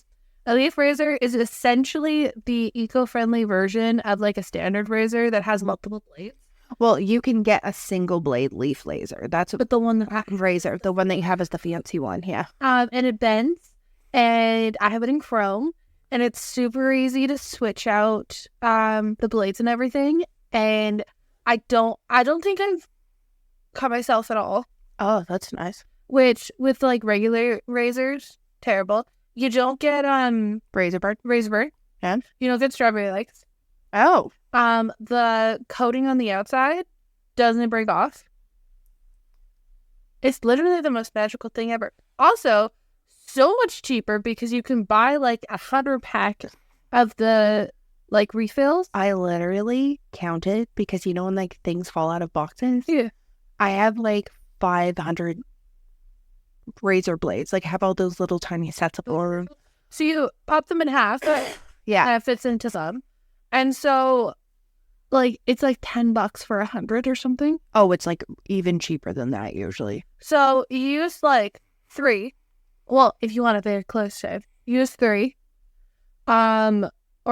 Speaker 2: A leaf razor is essentially the eco-friendly version of like a standard razor that has multiple blades.
Speaker 1: Well, you can get a single blade leaf razor.
Speaker 2: But the one that
Speaker 1: the one that you have is the fancy one, yeah.
Speaker 2: And it bends, and I have it in chrome, and it's super easy to switch out the blades and everything. And I don't think I've cut myself at all.
Speaker 1: Oh, that's nice.
Speaker 2: Which with like regular razors, terrible. You don't get
Speaker 1: razor burn.
Speaker 2: And you don't get strawberry legs.
Speaker 1: Oh.
Speaker 2: The coating on the outside doesn't break off. It's literally the most magical thing ever. Also, so much cheaper because you can buy like 100-pack of the like refills.
Speaker 1: I literally counted because you know when like things fall out of boxes?
Speaker 2: Yeah.
Speaker 1: I have like 500 razor blades. Like I have all those little tiny sets of them.
Speaker 2: So you pop them in half.
Speaker 1: Yeah.
Speaker 2: And it fits into some. And so like it's like $10 for 100 or something.
Speaker 1: Oh, it's like even cheaper than that usually.
Speaker 2: So you use like 3. Well, if you want a very close shave, use 3. Or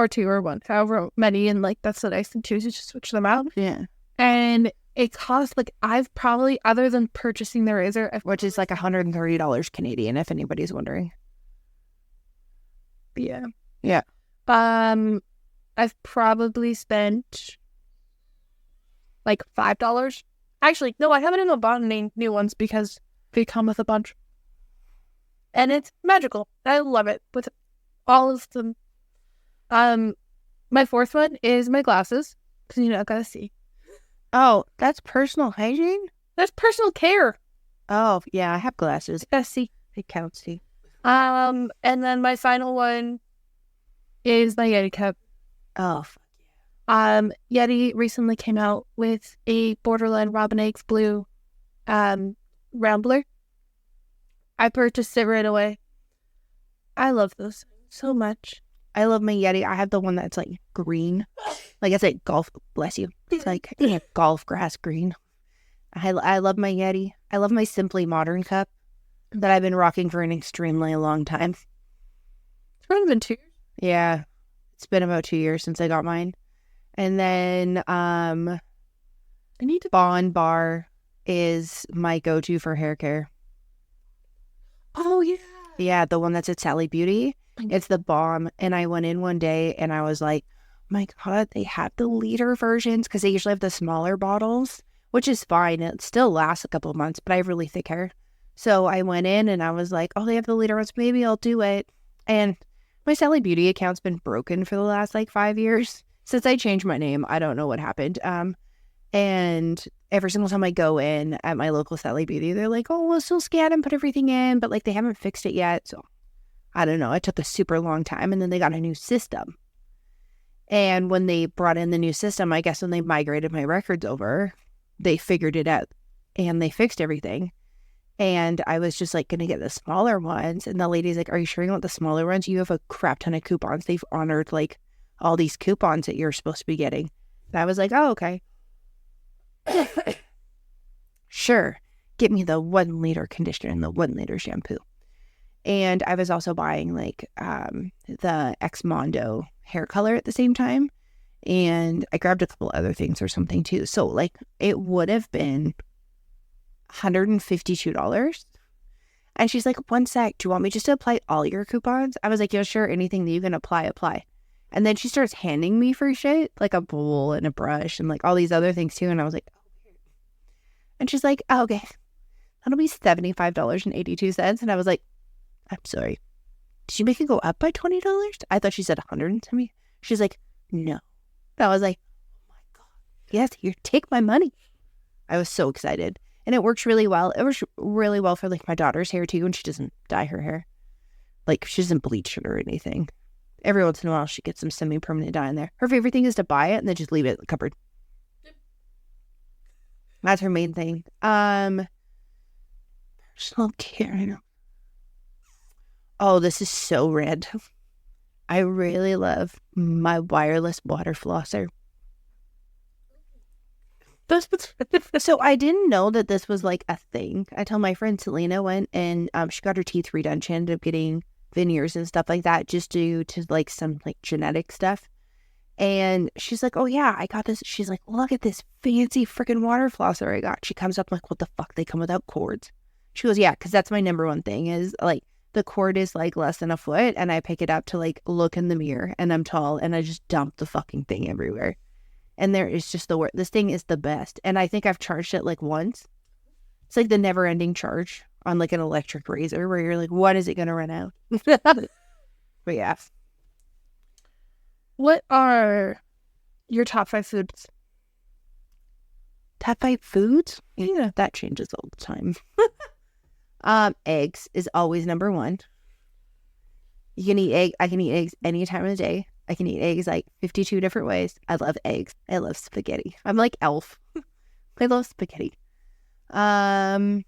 Speaker 2: 2 or 1, however many, and like that's the nice thing too, is you just switch them out.
Speaker 1: Yeah.
Speaker 2: And it costs like I've probably, other than purchasing the razor,
Speaker 1: which is like $130 Canadian, if anybody's wondering.
Speaker 2: Yeah.
Speaker 1: Yeah.
Speaker 2: I've probably spent like $5. Actually, no, I haven't even bought any new ones because they come with a bunch. And it's magical. I love it with all of them. My fourth one is my glasses, because you know I gotta see.
Speaker 1: Oh, that's personal hygiene?
Speaker 2: That's personal care.
Speaker 1: Oh, yeah, I have glasses.
Speaker 2: Gotta see.
Speaker 1: It counts too.
Speaker 2: And then my final one is my Yeti cup.
Speaker 1: Oh, fuck yeah.
Speaker 2: Yeti recently came out with a borderline Robin Eggs blue rambler. I purchased it right away. I love those so much.
Speaker 1: I love my Yeti. I have the one that's like green. Like it's like golf, bless you. It's like golf grass green. I love my Yeti. I love my Simply Modern cup that I've been rocking for an extremely long time.
Speaker 2: It's probably been 2 years.
Speaker 1: Yeah. It's been about 2 years since I got mine. And then
Speaker 2: I need to
Speaker 1: Bond Bar is my go-to for hair care.
Speaker 2: Oh yeah.
Speaker 1: Yeah, the one that's at Sally Beauty. It's the bomb. And I went in one day and I was like, my God, they have the liter versions because they usually have the smaller bottles, which is fine. It still lasts a couple of months, but I have really thick hair. So I went in and I was like, oh, they have the liter ones. Maybe I'll do it. And my Sally Beauty account's been broken for the last like 5 years. Since I changed my name, I don't know what happened. And every single time I go in at my local Sally Beauty, they're like, oh, we'll still scan and put everything in, but like they haven't fixed it yet. So I don't know. It took a super long time and then they got a new system. And when they brought in the new system, I guess when they migrated my records over, they figured it out and they fixed everything. And I was just like going to get the smaller ones. And the lady's like, are you sure you want the smaller ones? You have a crap ton of coupons. They've honored like all these coupons that you're supposed to be getting. And I was like, oh, okay. Sure. Get me the 1 liter conditioner and the 1 liter shampoo. And I was also buying like the X Mondo hair color at the same time. And I grabbed a couple other things or something too. So like it would have been $152. And she's like, 1 sec, do you want me just to apply all your coupons? I was like, yeah, sure. Anything that you can apply. And then she starts handing me free shit, like a bowl and a brush and like all these other things too. And I was like, oh. And she's like, oh, okay, that'll be $75.82. And I was like, I'm sorry. Did you make it go up by $20? I thought she said $100 to me. She's like, no. And I was like, oh my God. Yes, here, take my money. I was so excited. And it works really well. It works really well for like my daughter's hair too. And she doesn't dye her hair. Like she doesn't bleach it or anything. Every once in a while she gets some semi-permanent dye in there. Her favorite thing is to buy it and then just leave it in the cupboard. That's her main thing. Personal care, I know. Oh, this is so random. I really love my wireless water flosser. So I didn't know that this was like a thing until my friend Selena went and she got her teeth redone. She ended up getting veneers and stuff like that just due to like some like genetic stuff. And she's like, oh yeah, I got this. She's like, look at this fancy freaking water flosser I got. She comes up like, what the fuck? They come without cords. She goes, yeah, because that's my number one thing is like the cord is like less than a foot and I pick it up to like look in the mirror and I'm tall and I just dump the fucking thing everywhere. And there is just the word. This thing is the best. And I think I've charged it like once. It's like the never ending charge on like an electric razor where you're like, when is it going to run out? But yeah.
Speaker 2: What are your top 5 foods?
Speaker 1: Top 5 foods? Yeah, that changes all the time. Eggs is always number 1. You can eat egg. I can eat eggs any time of the day. I can eat eggs like 52 different ways. I love eggs. I love spaghetti. I'm like Elf. I love spaghetti. Not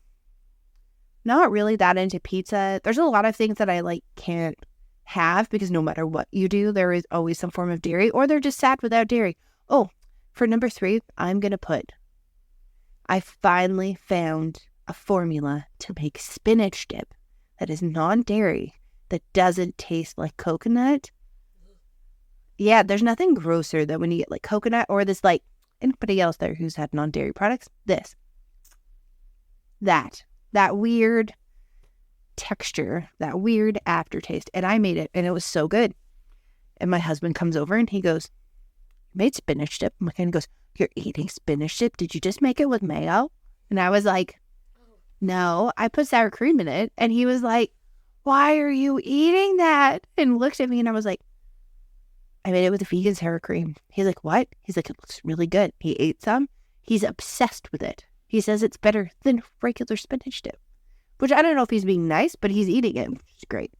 Speaker 1: really that into pizza. There's a lot of things that I like can't have because no matter what you do, there is always some form of dairy or they're just sad without dairy. Oh, for number 3, I'm going to put, I finally found a formula to make spinach dip that is non-dairy, that doesn't taste like coconut. Yeah, there's nothing grosser than when you get like coconut or this like anybody else there who's had non-dairy products. That weird texture, that weird aftertaste. And I made it and it was so good. And my husband comes over and he goes, made spinach dip. And he goes, you're eating spinach dip? Did you just make it with mayo? And I was like, no, I put sour cream in it. And he was like, why are you eating that? And looked at me and I was like, I made it with vegan sour cream. He's like, what? He's like, it looks really good. He ate some. He's obsessed with it. He says it's better than regular spinach dip, which I don't know if he's being nice, but he's eating it, which is great.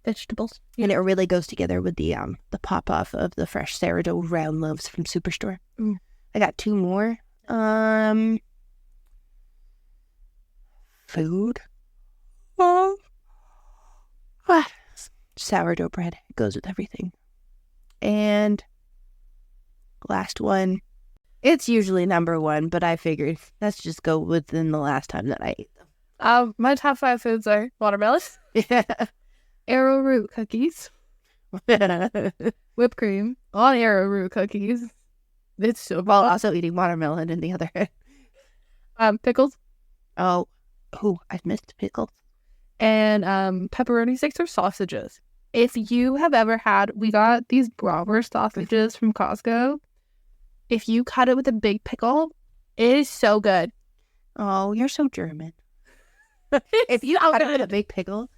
Speaker 1: Vegetables. Yeah. And it really goes together with the pop-off of the fresh sourdough round loaves from Superstore. I got 2 more. Food. Sourdough bread. It goes with everything. And last one, it's usually number 1, but I figured let's just go within the last time that I ate them.
Speaker 2: My top 5 foods are watermelon, arrowroot cookies, whipped cream on arrowroot cookies. It's so
Speaker 1: while also eating watermelon in the other hand.
Speaker 2: Pickles.
Speaker 1: Oh, I missed pickles.
Speaker 2: And pepperoni sticks or sausages. If you have ever had, we got these bratwurst sausages from Costco. If you cut it with a big pickle, it is so good.
Speaker 1: Oh, you're so German. If you cut it with a big pickle,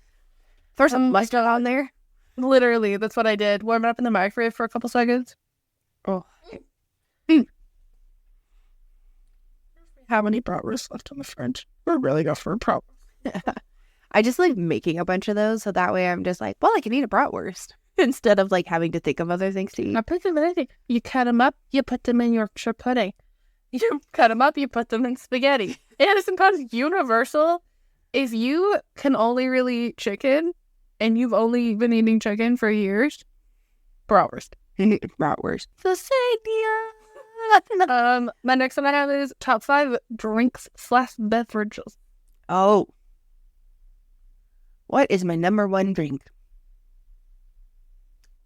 Speaker 1: throw some mustard on there.
Speaker 2: Literally, that's what I did. Warm it up in the microwave for a couple seconds.
Speaker 1: Oh.
Speaker 2: How many bratwursts left in the fridge? We're really go for a problem.
Speaker 1: I just like making a bunch of those, so that way I'm just like, well, I can eat a bratwurst. instead of like having to think of other things to eat.
Speaker 2: I put them in anything. You cut them up, you put them in Yorkshire pudding. You cut them up, you put them in spaghetti. And sometimes universal is you can only really eat chicken, and you've only been eating chicken for years. Bratwurst.
Speaker 1: Bratwurst.
Speaker 2: My next one I have is top 5 drinks/beverages.
Speaker 1: Oh. What is my number 1 drink?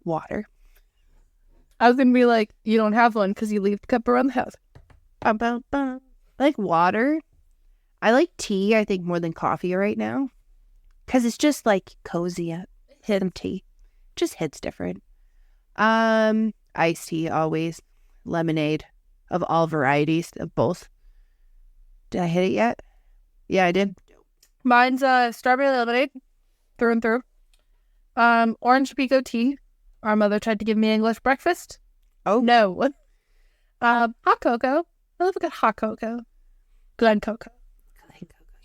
Speaker 1: Water.
Speaker 2: I was gonna be like, you don't have one because you leave the cup around the house.
Speaker 1: I like water. I like tea, I think, more than coffee right now. Because it's just like cozy. Hit some tea. Just hits different. Iced tea, always. Lemonade of all varieties of both. Did I hit it yet? Yeah, I did.
Speaker 2: Mine's strawberry lemonade, through and through. Orange pico tea. Our mother tried to give me English breakfast.
Speaker 1: Oh.
Speaker 2: No. Hot cocoa. I love a good hot cocoa. Glen cocoa.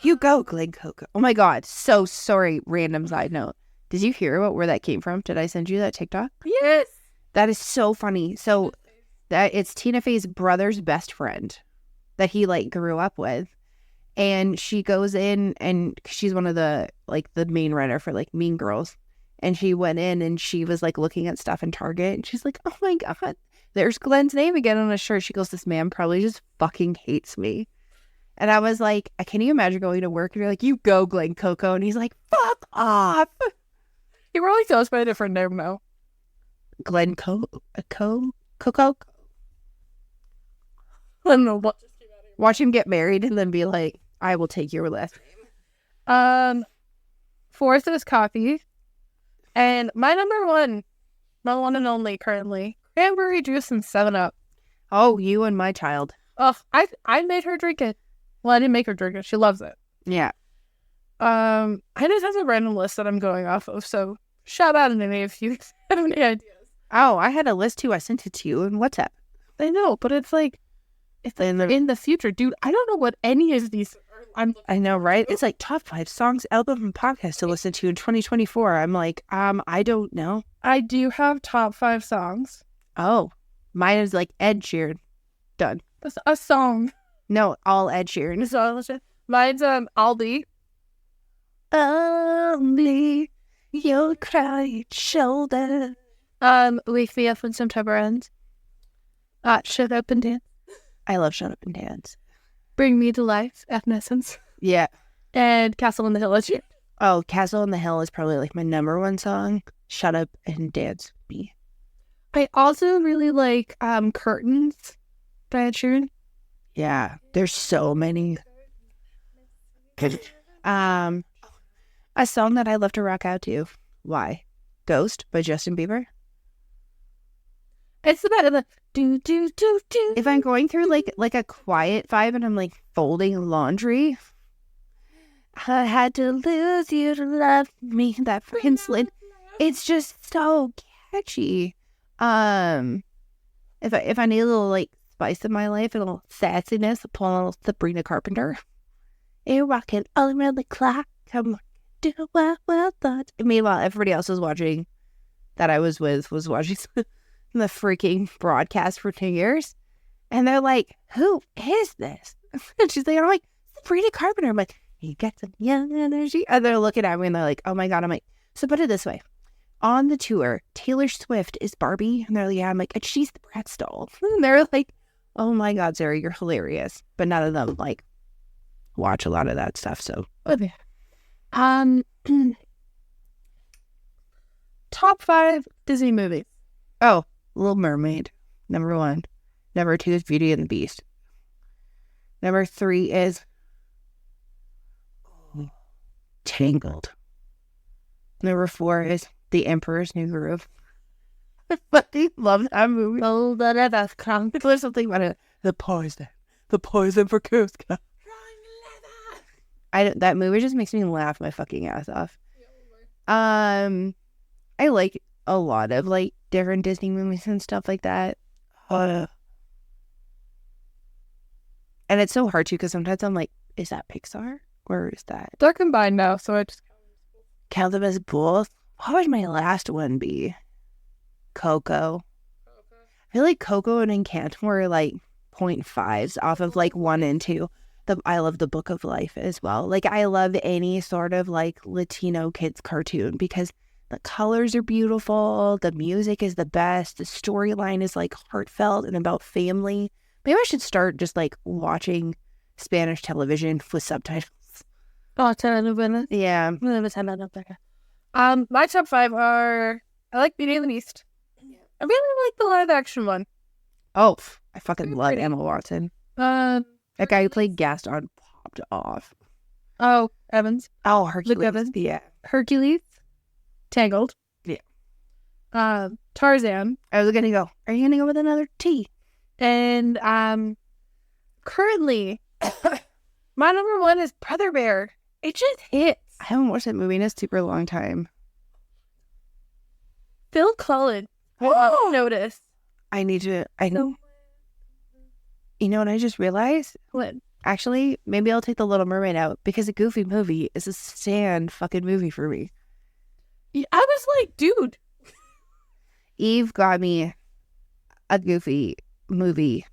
Speaker 1: You go, Glen cocoa. Oh my God. So sorry. Random side note. Did you hear where that came from? Did I send you that TikTok?
Speaker 2: Yes.
Speaker 1: That is so funny. So that it's Tina Fey's brother's best friend that he like grew up with. And she goes in and she's one of the like the main writer for like Mean Girls. And she went in and she was like looking at stuff in Target. And she's like, oh my God, there's Glenn's name again on a shirt. She goes, this man probably just fucking hates me. And I was like, can you imagine going to work and you're like, you go, Glen Coco. And he's like, fuck off.
Speaker 2: He really goes by a different name now.
Speaker 1: Glen Coco?
Speaker 2: I don't know what.
Speaker 1: Watch him get married and then be like, I will take your last
Speaker 2: name. Fourth is coffee. And my number 1, my one and only currently, cranberry juice and 7-Up.
Speaker 1: Oh, you and my child.
Speaker 2: Oh, I made her drink it. Well, I didn't make her drink it. She loves it.
Speaker 1: Yeah.
Speaker 2: I just have a random list that I'm going off of, so shout out to any if you have any ideas.
Speaker 1: Oh, I had a list too. I sent it to you in WhatsApp.
Speaker 2: I know, but it's like, it's in the future. Dude, I don't know what any of these are.
Speaker 1: I know, right? It's like top 5 songs, album, and podcast to listen to in 2024. I'm like, I don't know.
Speaker 2: I do have top 5 songs.
Speaker 1: Oh, mine is like Ed Sheeran. Done.
Speaker 2: That's a song.
Speaker 1: No, all Ed Sheeran.
Speaker 2: So mine's I'll Be.
Speaker 1: Only your crying shoulder.
Speaker 2: Wake Me Up When September Ends. Shut Up and Dance.
Speaker 1: I love Shut Up and Dance.
Speaker 2: Bring Me to Life, Evanescence.
Speaker 1: Yeah.
Speaker 2: And Castle on the Hill.
Speaker 1: Oh, Castle on the Hill is probably like my number 1 song. Shut Up and Dance Me.
Speaker 2: I also really like Curtains by Ed Sheeran.
Speaker 1: Yeah, there's so many. A song that I love to rock out to. Why? Ghost by Justin Bieber.
Speaker 2: It's about the do.
Speaker 1: If I'm going through like a quiet vibe and I'm like folding laundry, I had to lose you to love me. That freaking slid. It's just so catchy. If I need a little like spice in my life, a little sassiness, I'll pull on a little Sabrina Carpenter. You're rocking all around the clock. Come on, do well thought. Meanwhile, everybody else was watching that I was with was watching the freaking broadcast for 2 years. And they're like, who is this? And she's like, I'm like, Sabrina Carpenter. I'm like, you got some young energy. And they're looking at me and they're like, oh my God. I'm like, so put it this way. On the tour, Taylor Swift is Barbie. And they're like, yeah. I'm like, and she's the Bratz doll. And they're like, oh my God, Sarah, you're hilarious. But none of them like watch a lot of that stuff. So,
Speaker 2: okay. Top 5 Disney movies.
Speaker 1: Oh, Little Mermaid, number 1. Number 2 is Beauty and the Beast. Number 3 is Tangled. Number 4 is The Emperor's New Groove. I fucking love that movie.
Speaker 2: Oh, that's crunk.
Speaker 1: There's something about it. The poison for Cusco. That movie just makes me laugh my fucking ass off. I like a lot of like different Disney movies and stuff like that. And it's so hard to because sometimes I'm like, is that Pixar or is that?
Speaker 2: They're combined now, so I just
Speaker 1: count them as both. What would my last one be? Coco. I feel like Coco and Encanto were like 0.5s off of like 1 and 2. I love the Book of Life as well. Like, I love any sort of like Latino kids cartoon because the colors are beautiful, the music is the best, the storyline is like heartfelt and about family. Maybe I should start just like watching Spanish television with subtitles.
Speaker 2: Oh, telenovelas.
Speaker 1: Yeah.
Speaker 2: My top 5 are, I like Beauty and the Beast. I really like the live action one.
Speaker 1: Oh, I fucking love Emma Watson.
Speaker 2: That
Speaker 1: guy who played Gaston popped off.
Speaker 2: Oh, Evans.
Speaker 1: Oh, Hercules.
Speaker 2: Luke Evans.
Speaker 1: Yeah.
Speaker 2: Hercules. Tangled.
Speaker 1: Yeah.
Speaker 2: Tarzan.
Speaker 1: I was gonna go. Are you gonna go with another T?
Speaker 2: And currently, my number 1 is Brother Bear. It just hits.
Speaker 1: I haven't watched that movie in a super long time.
Speaker 2: Phil Collins. Oh, notice.
Speaker 1: I need to. I know. You know what I just realized?
Speaker 2: What?
Speaker 1: Actually, maybe I'll take The Little Mermaid out because a Goofy movie is a stand fucking movie for me.
Speaker 2: I was like, dude.
Speaker 1: Eve got me a Goofy movie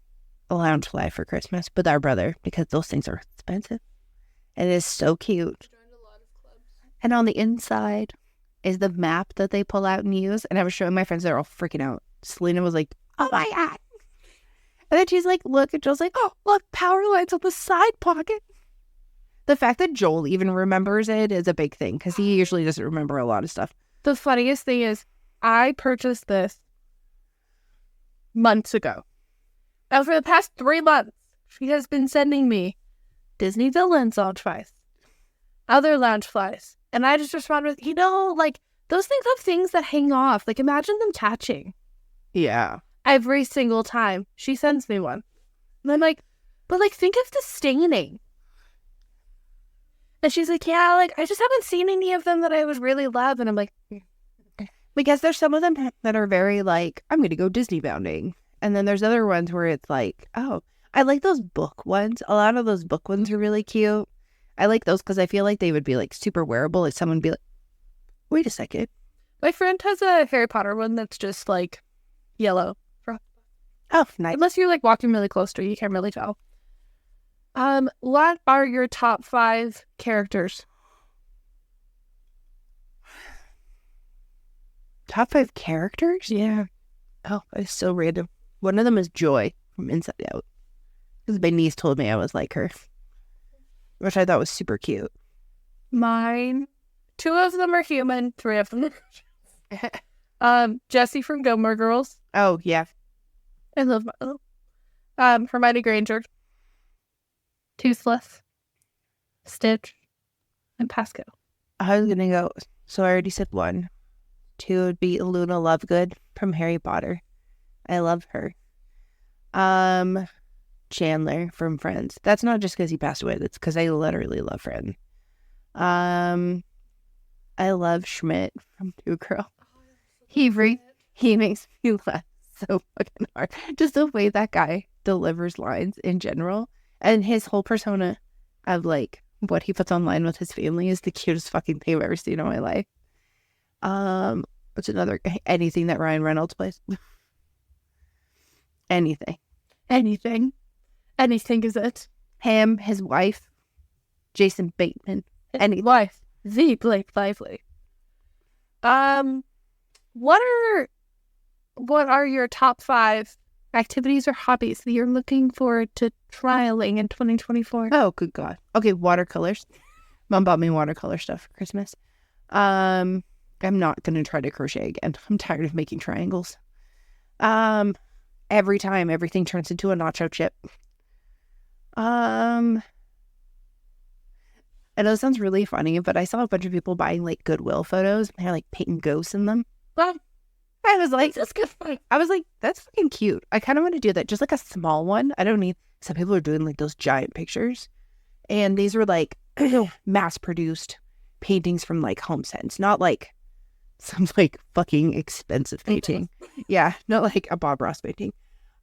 Speaker 1: Loungefly for Christmas with our brother because those things are expensive. And it is so cute. And on the inside is the map that they pull out and use. And I was showing my friends, they're all freaking out. Selena was like, oh my God. And then she's like, look. And Joel's like, oh, look, power lines on the side pocket. The fact that Joel even remembers it is a big thing because he usually doesn't remember a lot of stuff.
Speaker 2: The funniest thing is I purchased this months ago. And for the past 3 months, she has been sending me Disney Villains Loungeflies, other Loungeflies. And I just responded with, like, those things have things that hang off. Like, imagine them catching.
Speaker 1: Yeah.
Speaker 2: Every single time she sends me one. And I'm like, but, like, think of the staining. And she's like, yeah, like, I just haven't seen any of them that I would really love. And I'm like,
Speaker 1: because there's some of them that are very, like, I'm going to go Disney bounding. And then there's other ones where it's like, oh, I like those book ones. A lot of those book ones are really cute. I like those because I feel like they would be, like, super wearable. Like, someone would be like, wait a second.
Speaker 2: My friend has a Harry Potter one that's just, like, yellow.
Speaker 1: Oh, nice.
Speaker 2: Unless you're, like, walking really close to it, you can't really tell. What are your top 5 characters?
Speaker 1: Top 5 characters?
Speaker 2: Yeah.
Speaker 1: Oh, it's so random. One of them is Joy from Inside Out. Because my niece told me I was like her. Which I thought was super cute.
Speaker 2: Mine, 2 of them are human, 3 of them are Jessie from Gilmore Girls.
Speaker 1: Oh, yeah.
Speaker 2: I love Hermione Granger. Toothless. Stitch. And Pasco.
Speaker 1: I was gonna go, so I already said 1. 2 would be Luna Lovegood from Harry Potter. I love her. Chandler from Friends. That's not just because he passed away. That's because I literally love Friends. I love Schmidt from New Girl. He makes me laugh so fucking hard. Just the way that guy delivers lines in general. And his whole persona of, like, what he puts online with his family is the cutest fucking thing I've ever seen in my life. What's another? Anything that Ryan Reynolds plays. Anything
Speaker 2: is it.
Speaker 1: Him, his wife, Jason Bateman.
Speaker 2: His wife, the Blake Lively. What are your top 5 activities or hobbies that you're looking forward to trialing in 2024?
Speaker 1: Oh, good God. Okay, watercolors. Mom bought me watercolor stuff for Christmas. I'm not going to try to crochet again. I'm tired of making triangles. Every time everything turns into a nacho chip. I know it sounds really funny, but I saw a bunch of people buying, like, Goodwill photos. And they're, like, painting ghosts in them.
Speaker 2: Well,
Speaker 1: I was like,
Speaker 2: that's good fun.
Speaker 1: I was like, that's fucking cute. I kind of want to do that. Just like a small one. I don't need, some people are doing, like, those giant pictures. And these were, like, mass-produced paintings from, like, HomeSense. Not, like, some, like, fucking expensive painting. Yeah, not like a Bob Ross painting.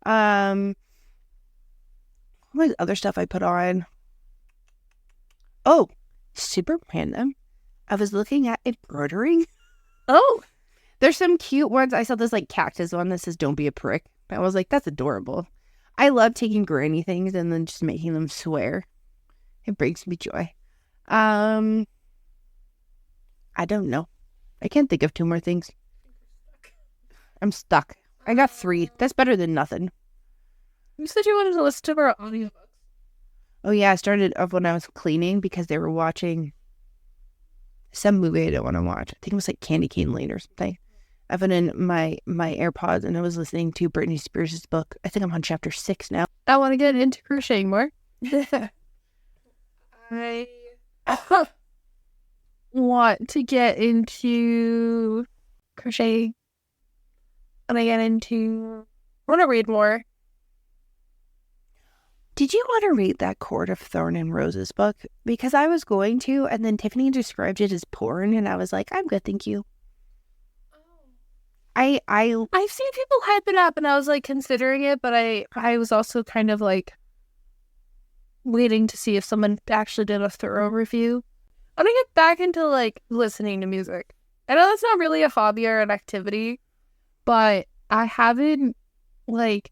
Speaker 1: What was other stuff I put on? Oh, super random. I was looking at embroidering.
Speaker 2: Oh,
Speaker 1: There's some cute ones. I saw this like cactus one that says "Don't be a prick." I was like, that's adorable. I love taking granny things and then just making them swear. It brings me joy. I don't know. I can't think of 2 more things. I'm stuck. I got 3. That's better than nothing.
Speaker 2: You said you wanted to listen to our audiobooks.
Speaker 1: Oh yeah, I started off when I was cleaning because they were watching some movie I don't want to watch. I think it was like Candy Cane Lane or something. I put in my AirPods and I was listening to Britney Spears' book. I think I'm on chapter 6 now.
Speaker 2: I want to get into crocheting more. I want to get into crocheting. And I want to read more.
Speaker 1: Did you want to read that Court of Thorn and Roses book? Because I was going to, and then Tiffany described it as porn, and I was like, I'm good, thank you. I've
Speaker 2: seen people hype it up, and I was like considering it, but I was also kind of like waiting to see if someone actually did a thorough review. I want to get back into like listening to music. I know that's not really a hobby or an activity, but I haven't like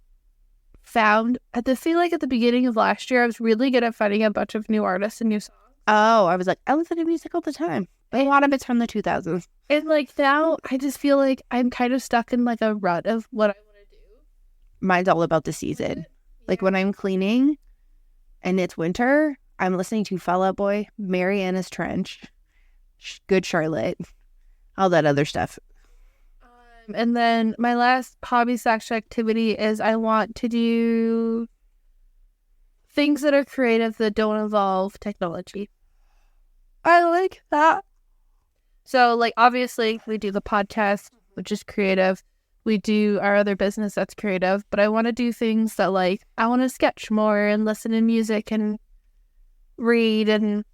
Speaker 2: found. I feel like at the beginning of last year, I was really good at finding a bunch of new artists and new songs.
Speaker 1: Oh, I was like, I listen to music all the time. A lot of it's from the 2000s.
Speaker 2: And like now, I just feel like I'm kind of stuck in like a rut of what I want to do.
Speaker 1: Mine's all about the season. Yeah. Like when I'm cleaning and it's winter, I'm listening to Fall Out Boy, Mariana's Trench, Good Charlotte, all that other stuff.
Speaker 2: And then my last hobby/activity is I want to do things that are creative that don't involve technology. I like that. So, like, obviously, we do the podcast, which is creative. We do our other business that's creative. But I want to do things that, like, I want to sketch more and listen to music and read and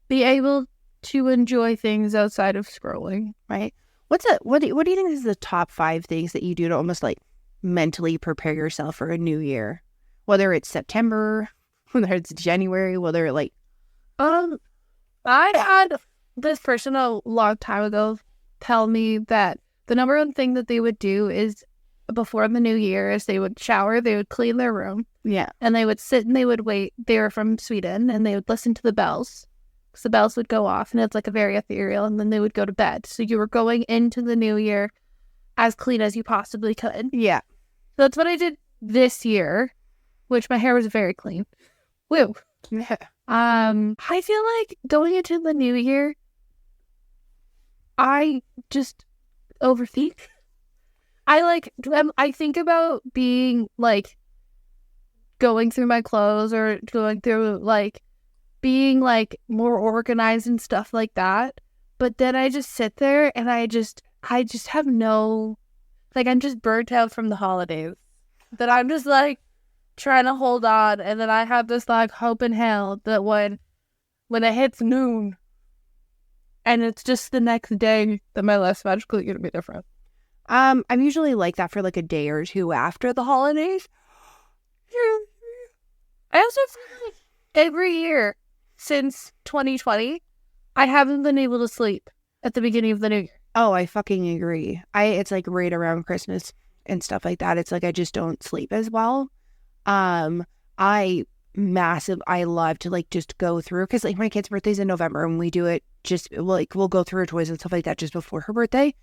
Speaker 2: be able to enjoy things outside of scrolling.
Speaker 1: Right. What do you think is the top 5 things that you do to almost, like, mentally prepare yourself for a new year? Whether it's September, whether it's January, whether, like...
Speaker 2: I had this person a long time ago tell me that the number one thing that they would do is before the new year is they would shower, they would clean their room.
Speaker 1: Yeah.
Speaker 2: And they would sit and they would wait. They were from Sweden and they would listen to the bells. Because the bells would go off and it's like a very ethereal, and then they would go to bed. So you were going into the new year as clean as you possibly could.
Speaker 1: Yeah.
Speaker 2: So that's what I did this year, which my hair was very clean. Woo.
Speaker 1: Yeah.
Speaker 2: I feel like going into the new year, I just overthink. I think about being like going through my clothes or going through like being like more organized and stuff like that. But then I just sit there and I just have no, like, I'm just burnt out from the holidays. That I'm just like trying to hold on, and then I have this like hope in hell that when it hits noon and it's just the next day, that my life's magically gonna be different.
Speaker 1: I'm usually like that for like a day or two after the holidays.
Speaker 2: I also feel like every year since 2020, I haven't been able to sleep at the beginning of the new year.
Speaker 1: Oh, I fucking agree. It's like right around Christmas and stuff like that. It's like I just don't sleep as well. I love to like just go through, because like my kid's birthday's in November and we do it just like we'll go through her toys and stuff like that just before her birthday.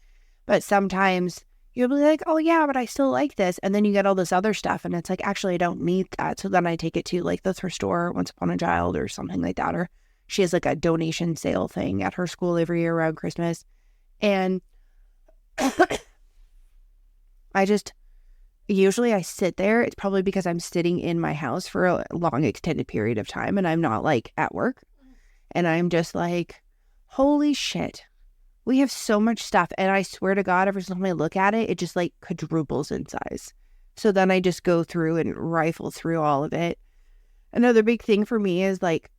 Speaker 1: But sometimes you'll be like, oh yeah, but I still like this, and then you get all this other stuff and it's like, actually I don't need that. So then I take it to like the thrift store, Once Upon a Child or something like that, or she has like a donation sale thing at her school every year around Christmas. And usually I sit there. It's probably because I'm sitting in my house for a long extended period of time and I'm not like at work. And I'm just like, holy shit, we have so much stuff. And I swear to God, every time I look at it, it just like quadruples in size. So then I just go through and rifle through all of it. Another big thing for me is like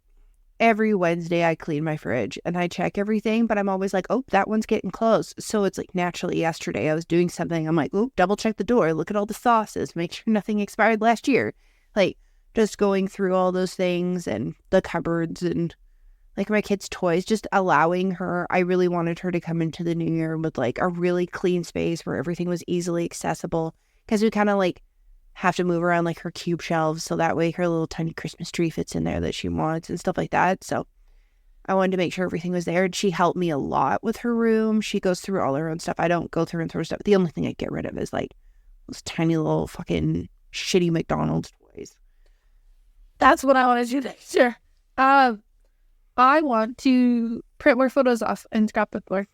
Speaker 1: every Wednesday I clean my fridge and I check everything, but I'm always like, oh, that one's getting close. So it's like naturally yesterday I was doing something. I'm like, oh, double check the door. Look at all the sauces. Make sure nothing expired last year. Like just going through all those things and the cupboards and like my kids' toys, just allowing her. I really wanted her to come into the new year with like a really clean space where everything was easily accessible, because we kind of like have to move around like her cube shelves so that way her little tiny Christmas tree fits in there that she wants and stuff like that. So I wanted to make sure everything was there. And she helped me a lot with her room. She goes through all her own stuff. I don't go through and throw stuff. The only thing I get rid of is like those tiny little fucking shitty McDonald's toys.
Speaker 2: That's what I want to do next year. I want to print more photos off and scrapbook more.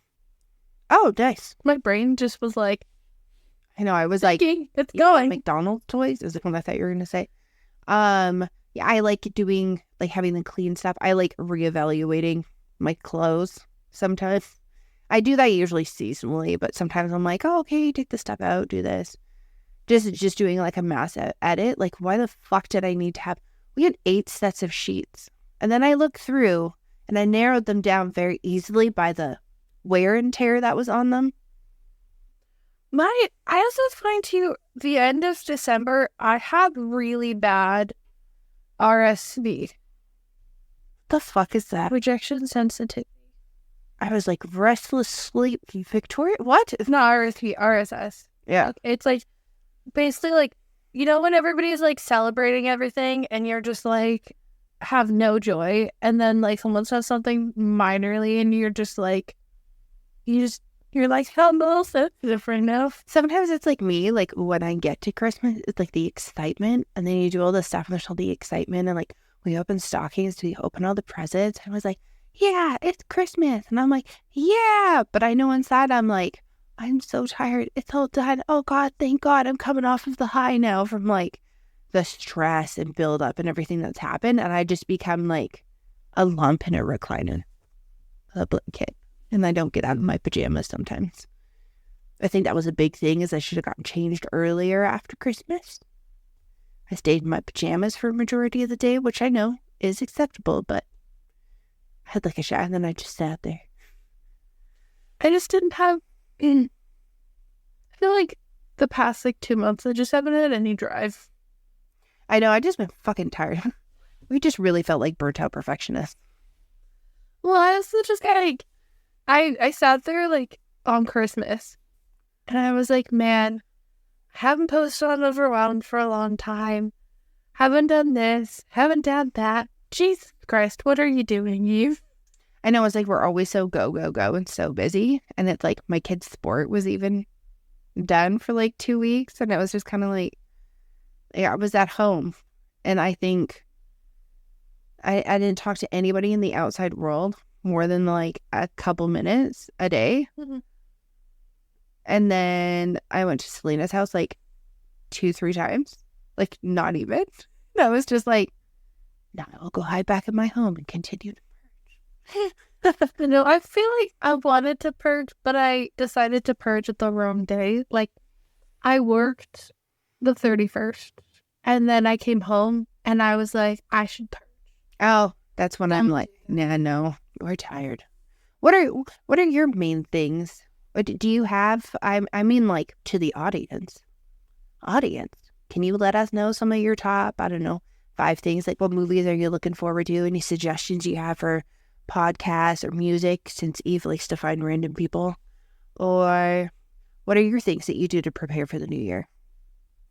Speaker 1: Oh, nice.
Speaker 2: My brain just was like,
Speaker 1: I know. I was like,
Speaker 2: it's going.
Speaker 1: McDonald's toys is what I thought you were going to say. Yeah, I like doing, like having the clean stuff. I like reevaluating my clothes sometimes. I do that usually seasonally, but sometimes I'm like, oh, okay, take this stuff out, do this. Just doing like a mass edit. Like, why the fuck did I need to have, we had 8 sets of sheets. And then I looked through and I narrowed them down very easily by the wear and tear that was on them.
Speaker 2: I also find too, the end of December, I had really bad RSV.
Speaker 1: The fuck is that?
Speaker 2: Rejection sensitivity.
Speaker 1: I was like, restless sleep, Victoria? What?
Speaker 2: It's not RSV, RSS.
Speaker 1: Yeah.
Speaker 2: It's like, basically like, you know when everybody's like celebrating everything and you're just like, have no joy, and then like someone says something minorly and you're just like, you're like, I'm a little sensitive right now.
Speaker 1: Sometimes it's like me, like when I get to Christmas, it's like the excitement, and then you do all this stuff and there's all the excitement, and like we open stockings, we open all the presents, and I was like, yeah, it's Christmas, and I'm like, yeah, but I know inside I'm like, I'm so tired, it's all done, oh God, thank God, I'm coming off of the high now from like the stress and build up and everything that's happened, and I just become like a lump in a recliner, a blanket. And I don't get out of my pajamas sometimes. I think that was a big thing, is I should have gotten changed earlier after Christmas. I stayed in my pajamas for a majority of the day, which I know is acceptable, but I had like a shower and then I just sat there.
Speaker 2: I just didn't have, I feel like the past like 2 months, I just haven't had any drive.
Speaker 1: I know, I just been fucking tired. We just really felt like burnt out perfectionists.
Speaker 2: Well, I also just like, I sat there like on Christmas and I was like, man, I haven't posted on Overwhelmed for a long time. Haven't done this, haven't done that. Jesus Christ, what are you doing, Eve?
Speaker 1: I know, it's like we're always so go and so busy. And it's like my kid's sport was even done for like 2 weeks. And it was just kind of like, yeah, I was at home. And I think I didn't talk to anybody in the outside world more than like a couple minutes a day.
Speaker 2: Mm-hmm.
Speaker 1: And then I went to Selena's house like 2-3 times, like not even. I was just like, now I'll go hide back in my home and continue to purge.
Speaker 2: No, I feel like I wanted to purge, but I decided to purge at the wrong day. Like, I worked the 31st and then I came home and I was like, I should purge.
Speaker 1: Oh, that's when I'm like, nah, no, we're tired. What are your main things? What do you have? I mean, like, to the audience. Can you let us know some of your top, I don't know, 5 things? Like, what movies are you looking forward to? Any suggestions you have for podcasts or music, since Eve likes to find random people? Or what are your things that you do to prepare for the new year?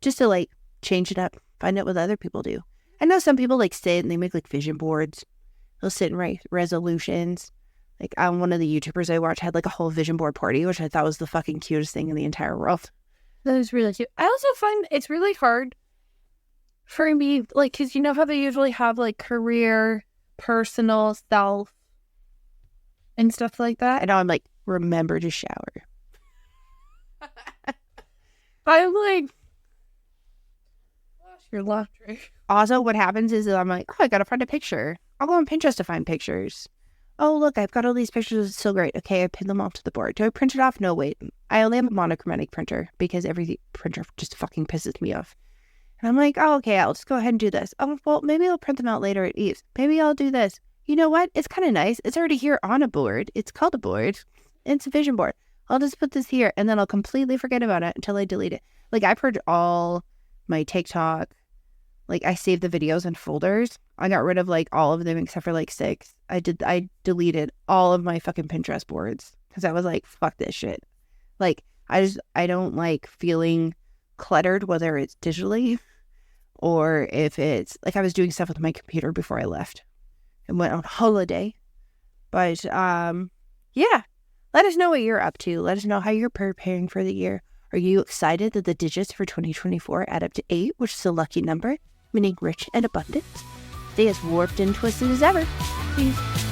Speaker 1: Just to, like, change it up, find out what other people do. I know some people, like, sit and they make, like, vision boards. They'll sit and write resolutions. Like, one of the YouTubers I watched had, like, a whole vision board party, which I thought was the fucking cutest thing in the entire world.
Speaker 2: That is really cute. I also find it's really hard for me, like, because you know how they usually have, like, career, personal, self, and stuff like that?
Speaker 1: I know, I'm like, remember to shower.
Speaker 2: I'm like, wash your laundry.
Speaker 1: Also, what happens is I'm like, oh, I gotta find a picture. I'll go on Pinterest to find pictures. Oh, look, I've got all these pictures. It's so great. Okay, I pin them off to the board. Do I print it off? No, wait. I only have a monochromatic printer because every printer just fucking pisses me off. And I'm like, oh, okay, I'll just go ahead and do this. Oh, well, maybe I'll print them out later at Eve's. Maybe I'll do this. You know what? It's kind of nice. It's already here on a board. It's called a board. It's a vision board. I'll just put this here and then I'll completely forget about it until I delete it. Like, I purge all my TikTok, Like, I saved the videos in folders. I got rid of like all of them except for like 6. I deleted all of my fucking Pinterest boards because I was like, fuck this shit. Like, I don't like feeling cluttered, whether it's digitally or if it's like I was doing stuff with my computer before I left and went on holiday. But yeah, let us know what you're up to. Let us know how you're preparing for the year. Are you excited that the digits for 2024 add up to 8, which is a lucky number, meaning rich and abundant? Stay as warped and twisted as ever. Peace.